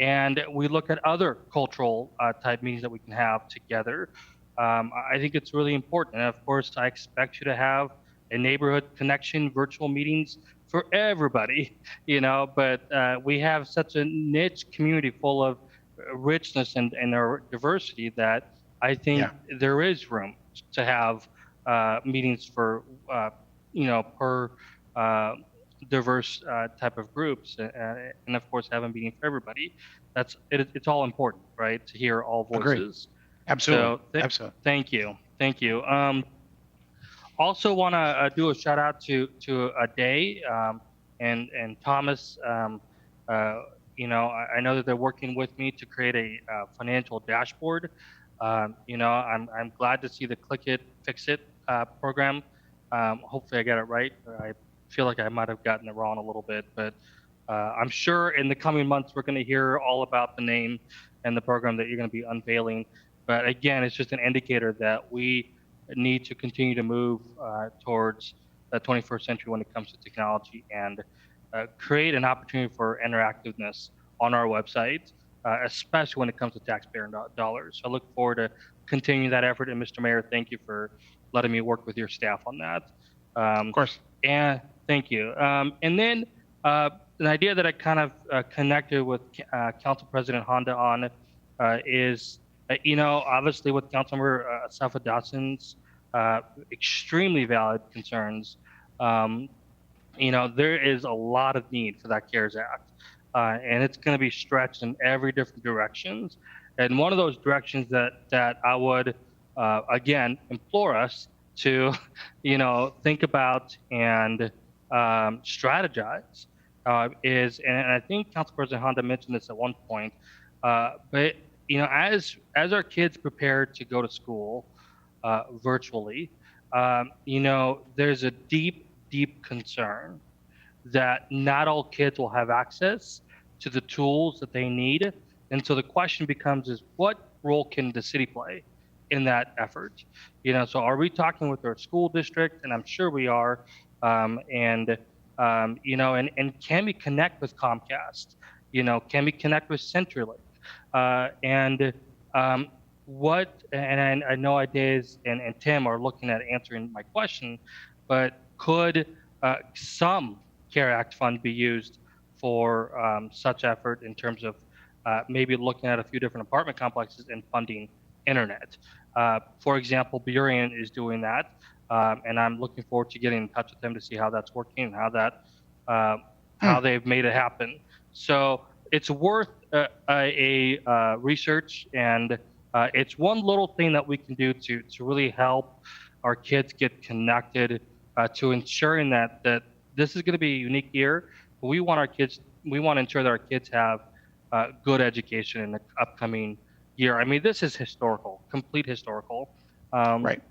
And we look at other cultural type meetings that we can have together. I think it's really important. And of course, I expect you to have a neighborhood connection virtual meetings for everybody, but we have such a niche community full of richness and our diversity that I think there is room to have meetings for, per diverse type of groups, and of course have a meeting for everybody. It's all important, right? To hear all voices. Agreed. Absolutely. So Absolutely. Thank you. Also want to do a shout out to Day and Thomas. I know that they're working with me to create a financial dashboard. I'm glad to see the Click It, Fix It program. Hopefully I got it right. I feel like I might have gotten it wrong a little bit, but I'm sure in the coming months we're going to hear all about the name and the program that you're going to be unveiling. But again, it's just an indicator that we need to continue to move towards the 21st century when it comes to technology and create an opportunity for interactiveness on our website especially when it comes to taxpayer dollars. So I look forward to continuing that effort. And Mr. Mayor, thank you for letting me work with your staff on that. Of course. And thank you. And then an idea that I kind of connected with Council President Honda on is, obviously with Councilmember Safa Dawson's extremely valid concerns, there is a lot of need for that CARES Act. And it's going to be stretched in every different directions. And one of those directions that I would, again, implore us to, think about and strategize is, and I think Council President Honda mentioned this at one point, but, as our kids prepare to go to school virtually, there's a deep concern that not all kids will have access to the tools that they need. And so the question becomes is what role can the city play in that effort? So are we talking with our school district? And I'm sure we are. And can we connect with Comcast? Can we connect with CenturyLink? And I know Ideas and Tim are looking at answering my question, but could some CARE Act fund be used for such effort in terms of maybe looking at a few different apartment complexes and funding internet? For example, Burien is doing that, and I'm looking forward to getting in touch with them to see how that's working and how they've made it happen. So it's worth a research, and it's one little thing that we can do to really help our kids get connected to ensuring that this is going to be a unique year, but we want to ensure that our kids have good education in the upcoming year. I mean, this is historical, complete historical. Right.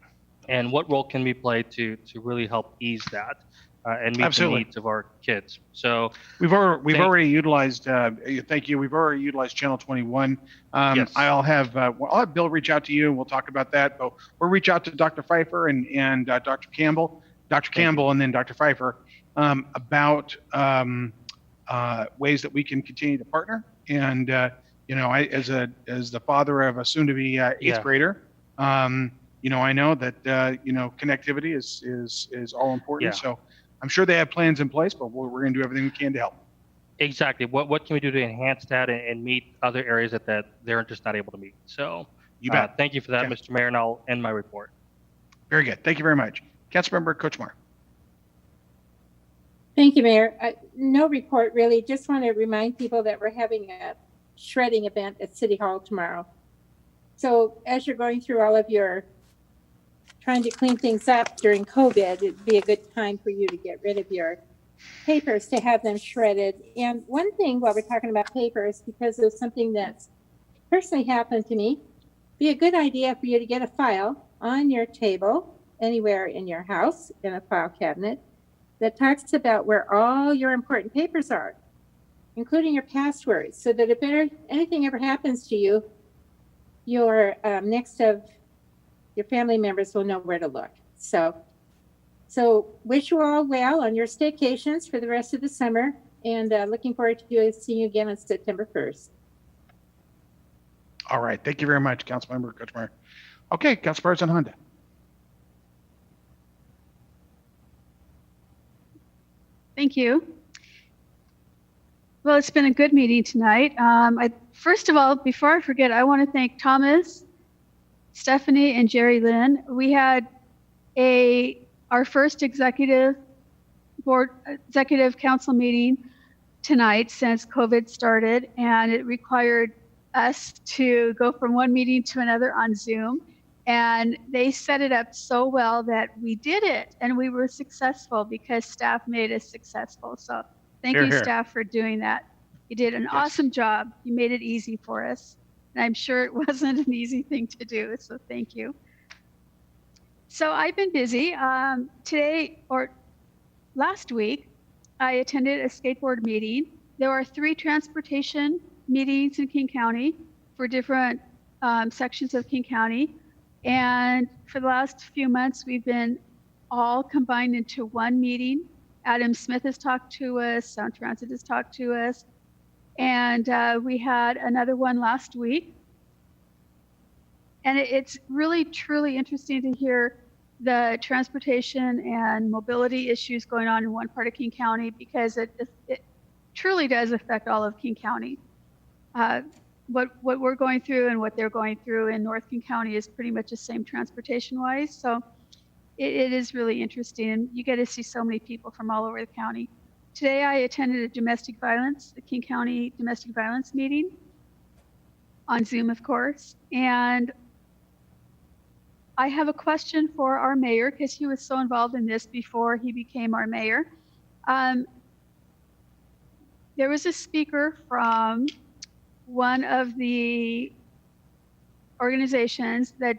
And what role can we play to really help ease that and meet Absolutely. the needs of our kids? So we've already utilized. Thank you. We've already utilized Channel 21. Yes. I'll have Bill reach out to you, and we'll talk about that. But we'll reach out to Dr. Pfeiffer and Dr. Campbell, and then Dr. Pfeiffer about ways that we can continue to partner. And I, as the father of a soon-to-be eighth grader, I know that connectivity is all important. Yeah. So I'm sure they have plans in place, but we're going to do everything we can to help. Exactly. What can we do to enhance that and meet other areas that they're just not able to meet? So You bet. Thank you for that, Okay. Mr. Mayor, and I'll end my report. Very good. Thank you very much. Councilmember Kochmar. Thank you, Mayor. No report, really. Just want to remind people that we're having a shredding event at City Hall tomorrow. So as you're going through all of your trying to clean things up during COVID, it'd be a good time for you to get rid of your papers, to have them shredded. And one thing while we're talking about papers, because of something that's personally happened to me, be a good idea for you to get a file on your table anywhere in your house in a file cabinet that talks about where all your important papers are, including your passwords, so that if anything ever happens to you, your next of your family members will know where to look. So wish you all well on your staycations for the rest of the summer, and looking forward to seeing you again on September 1st. All right. Thank you very much, Councilmember Kochmar. Okay, Council President Honda. Thank you. Well, it's been a good meeting tonight. First of all, before I forget, I want to thank Thomas, Stephanie, and Jerry Lynn. We had our first executive council meeting tonight since COVID started, and it required us to go from one meeting to another on Zoom. And they set it up so well that we did it, and we were successful because staff made us successful. So thank you, staff, for doing that. You did an awesome job. You made it easy for us. And I'm sure it wasn't an easy thing to do, so thank you. So I've been busy. Last week, I attended a skateboard meeting. There are 3 transportation meetings in King County for different sections of King County. And for the last few months, we've been all combined into one meeting. Adam Smith has talked to us, Sound Transit has talked to us. And we had another one last week. And it's really, truly interesting to hear the transportation and mobility issues going on in one part of King County, because it truly does affect all of King County. What we're going through and what they're going through in North King County is pretty much the same transportation-wise. So it is really interesting, and you get to see so many people from all over the county. Today I attended the King County domestic violence meeting on Zoom, of course, and I have a question for our mayor, because he was so involved in this before he became our mayor. There was a speaker from one of the organizations that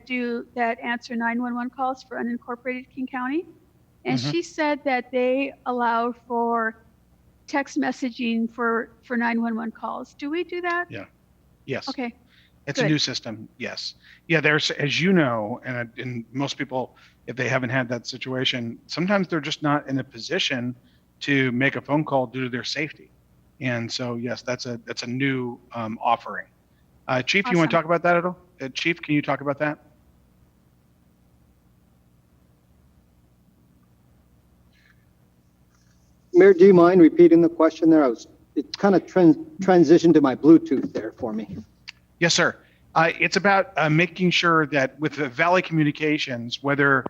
answer 911 calls for unincorporated King County, and she said that they allow for text messaging for 911 calls. Do we do that? Yeah. Yes. Okay. It's a new system. Yes. Yeah. There's, as you know, and most people, if they haven't had that situation, sometimes they're just not in a position to make a phone call due to their safety. And so, yes, that's a new offering. Chief, you want to talk about that at all? Chief, can you talk about that? Mayor, do you mind repeating the question there? It kind of transitioned to my Bluetooth there for me. Yes, sir. It's about making sure that with the Valley Communications, whether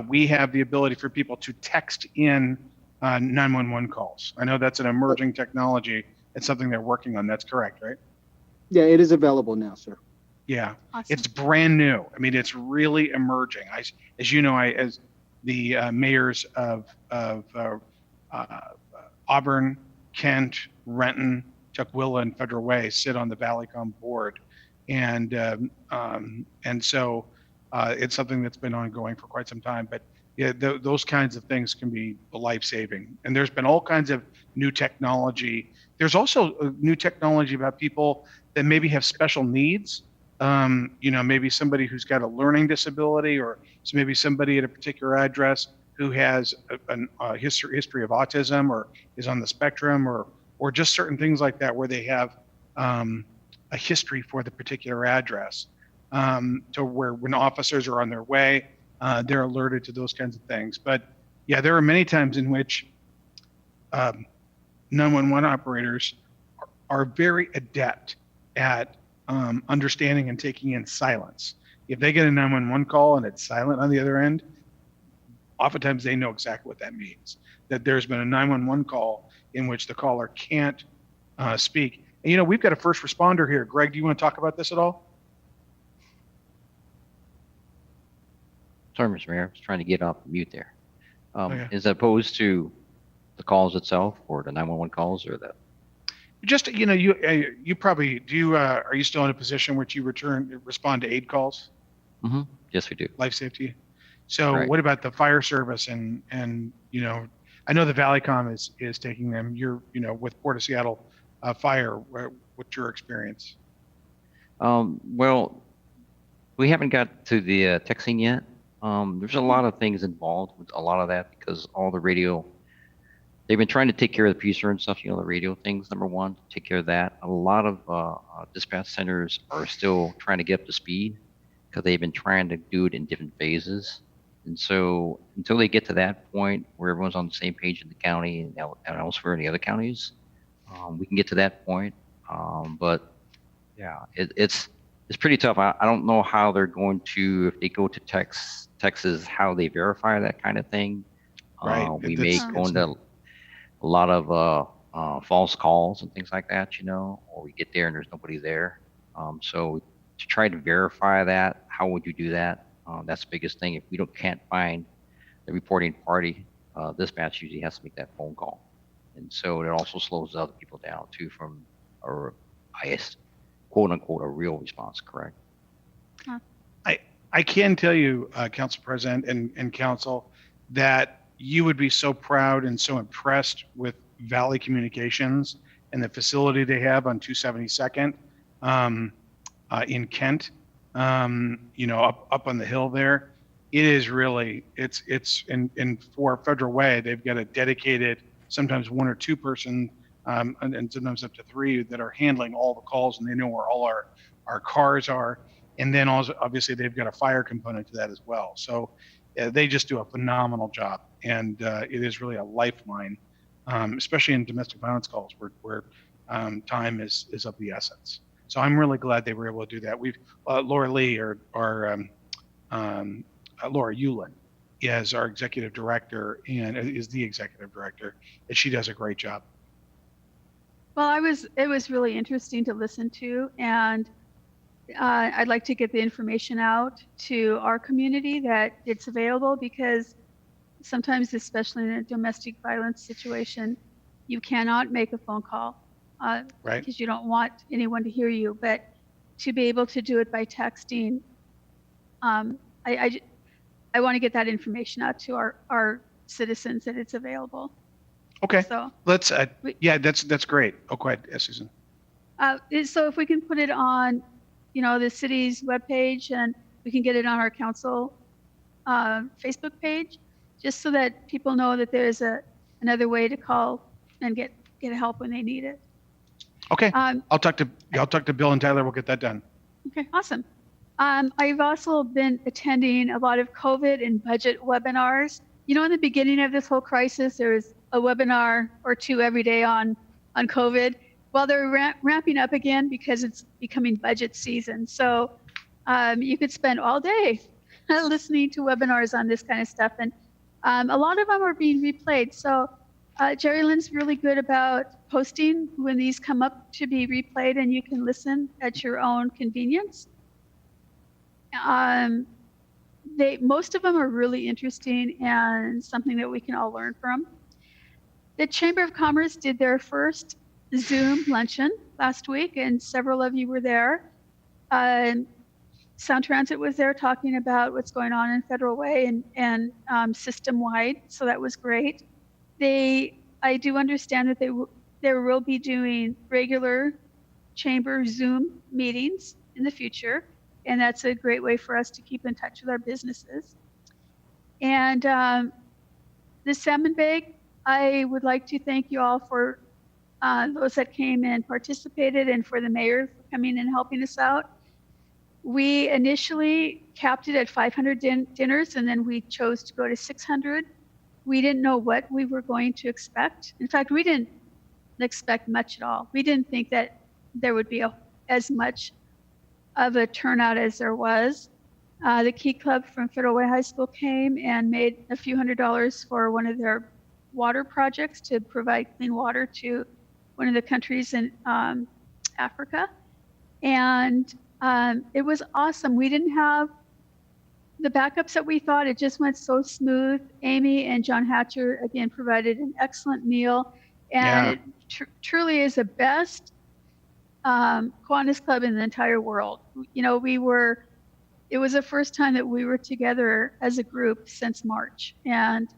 we have the ability for people to text in 911 calls. I know that's an emerging technology. It's something they're working on. That's correct, right? Yeah, it is available now, sir. Yeah, it's brand new. I mean, it's really emerging. As you know, as the mayors of Auburn, Kent, Renton, Tukwila, and Federal Way sit on the Valleycom board, and so it's something that's been ongoing for quite some time. But yeah, those kinds of things can be life-saving. And there's been all kinds of new technology. There's also new technology about people that maybe have special needs. Maybe somebody who's got a learning disability, or maybe somebody at a particular address who has a history of autism, or is on the spectrum, or just certain things like that, where they have a history for the particular address, to where when officers are on their way, they're alerted to those kinds of things. But yeah, there are many times in which 911 operators are very adept at understanding and taking in silence. If they get a 911 call and it's silent on the other end, oftentimes they know exactly what that means, that there's been a 911 call in which the caller can't speak. And, we've got a first responder here. Greg, do you want to talk about this at all? Sorry, Mr. Mayor, I was trying to get off mute there. Okay. Is that opposed to the calls itself, or the 911 calls, or the? Just, you probably do. Are you still in a position where you respond to aid calls? Mm-hmm. Yes, we do. Life safety. So Right. What about the fire service and I know the Valleycom is taking them. You're with Port of Seattle Fire. What's your experience? Well, we haven't got to the texting yet. There's a lot of things involved with a lot of that, because all the radio, they've been trying to take care of the PSR and stuff, the radio things, number one, take care of that. A lot of dispatch centers are still trying to get up to speed, because they've been trying to do it in different phases. And so until they get to that point where everyone's on the same page in the county and elsewhere in the other counties, we can get to that point. But yeah, it's pretty tough. I don't know how they're going to, if they go to Texas, how they verify that kind of thing. Right. We may go into a lot of false calls and things like that, or we get there and there's nobody there. So to try to verify that, how would you do that? That's the biggest thing. If we can't find the reporting party, dispatch usually has to make that phone call. And so it also slows other people down too from quote unquote, a real response, correct? I can tell you, Council President and Council, that you would be so proud and so impressed with Valley Communications and the facility they have on 272nd in Kent, up on the hill there. It is really, it's for Federal Way, they've got a dedicated, sometimes 1 or 2 person and sometimes up to 3 that are handling all the calls, and they know where all our cars are. And then also, obviously, they've got a fire component to that as well. So they just do a phenomenal job, and it is really a lifeline, especially in domestic violence calls where time is of the essence. So I'm really glad they were able to do that. We've Laura Lee or Laura Euland is our executive director and is the executive director, and she does a great job. Well, it was really interesting to listen to, and I'd like to get the information out to our community that it's available, because sometimes, especially in a domestic violence situation, you cannot make a phone call Right. because you don't want anyone to hear you. But to be able to do it by texting, I want to get that information out to our citizens that it's available. Okay. So Let's. Yeah, that's great. Oh, go ahead, Susan. so if we can put it on, the city's webpage, and we can get it on our council Facebook page, just so that people know that there's another way to call and get help when they need it. Okay. I'll talk to Bill and Tyler. We'll get that done. Okay, awesome. I've also been attending a lot of COVID and budget webinars. In the beginning of this whole crisis, there was a webinar or 2 every day on COVID. Well, they're ramping up again because it's becoming budget season. So you could spend all day listening to webinars on this kind of stuff. And a lot of them are being replayed. So Jerry Lynn's really good about posting when these come up to be replayed, and you can listen at your own convenience. Most of them are really interesting and something that we can all learn from. The Chamber of Commerce did their first Zoom luncheon last week, and several of you were there. Sound Transit was there talking about what's going on in Federal Way and system-wide, so that was great. I do understand that they will be doing regular Chamber Zoom meetings in the future, and that's a great way for us to keep in touch with our businesses. And the Salmon Bake, I would like to thank you all for those that came and participated, and for the mayor for coming and helping us out. We initially capped it at 500 dinners, and then we chose to go to 600. We didn't know what we were going to expect. In fact, we didn't expect much at all. We didn't think that there would be as much of a turnout as there was. The Key Club from Federal Way High School came and made a few $100s for one of their water projects to provide clean water to one of the countries in Africa. And it was awesome. We didn't have the backups that we thought. It just went so smooth. Amy and John Hatcher, again, provided an excellent meal. And it truly is the best Kiwanis Club in the entire world. It was the first time that we were together as a group since March. And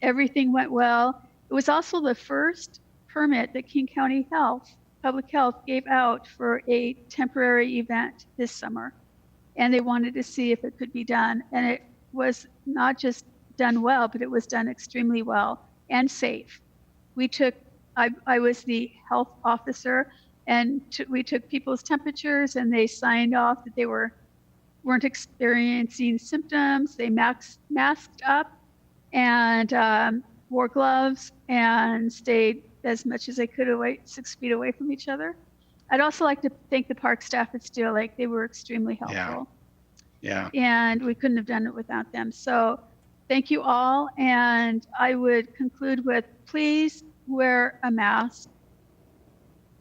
everything went well. It was also the first permit that King County Public Health gave out for a temporary event this summer. And they wanted to see if it could be done. And it was not just done well, but it was done extremely well and safe. I was the health officer, and we took people's temperatures, and they signed off that they weren't experiencing symptoms. They masked up and wore gloves and stayed as much as they could 6 feet away from each other. I'd also like to thank the park staff at Steel Lake. They were extremely helpful. Yeah. And we couldn't have done it without them. So thank you all. And I would conclude with, please wear a mask.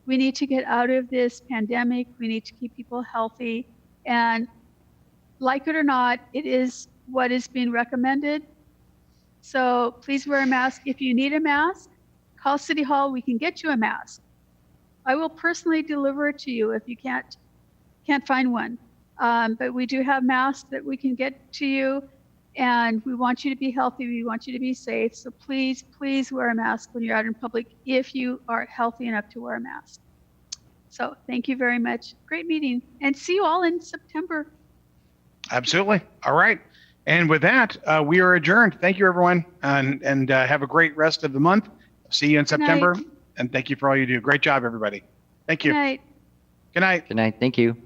We need to get out of this pandemic. We need to keep people healthy. And like it or not, it is what is being recommended. So please wear a mask. If you need a mask, call City Hall. We can get you a mask. I will personally deliver it to you if you can't find one. But we do have masks that we can get to you, and we want you to be healthy. We want you to be safe. So please, please wear a mask when you're out in public if you are healthy enough to wear a mask. So thank you very much. Great meeting, and see you all in September. Absolutely. All right. And with that, we are adjourned. Thank you, everyone, and have a great rest of the month. See you in Good night. September. And thank you for all you do. Great job, everybody. Thank you. Good night. Good night. Good night. Thank you.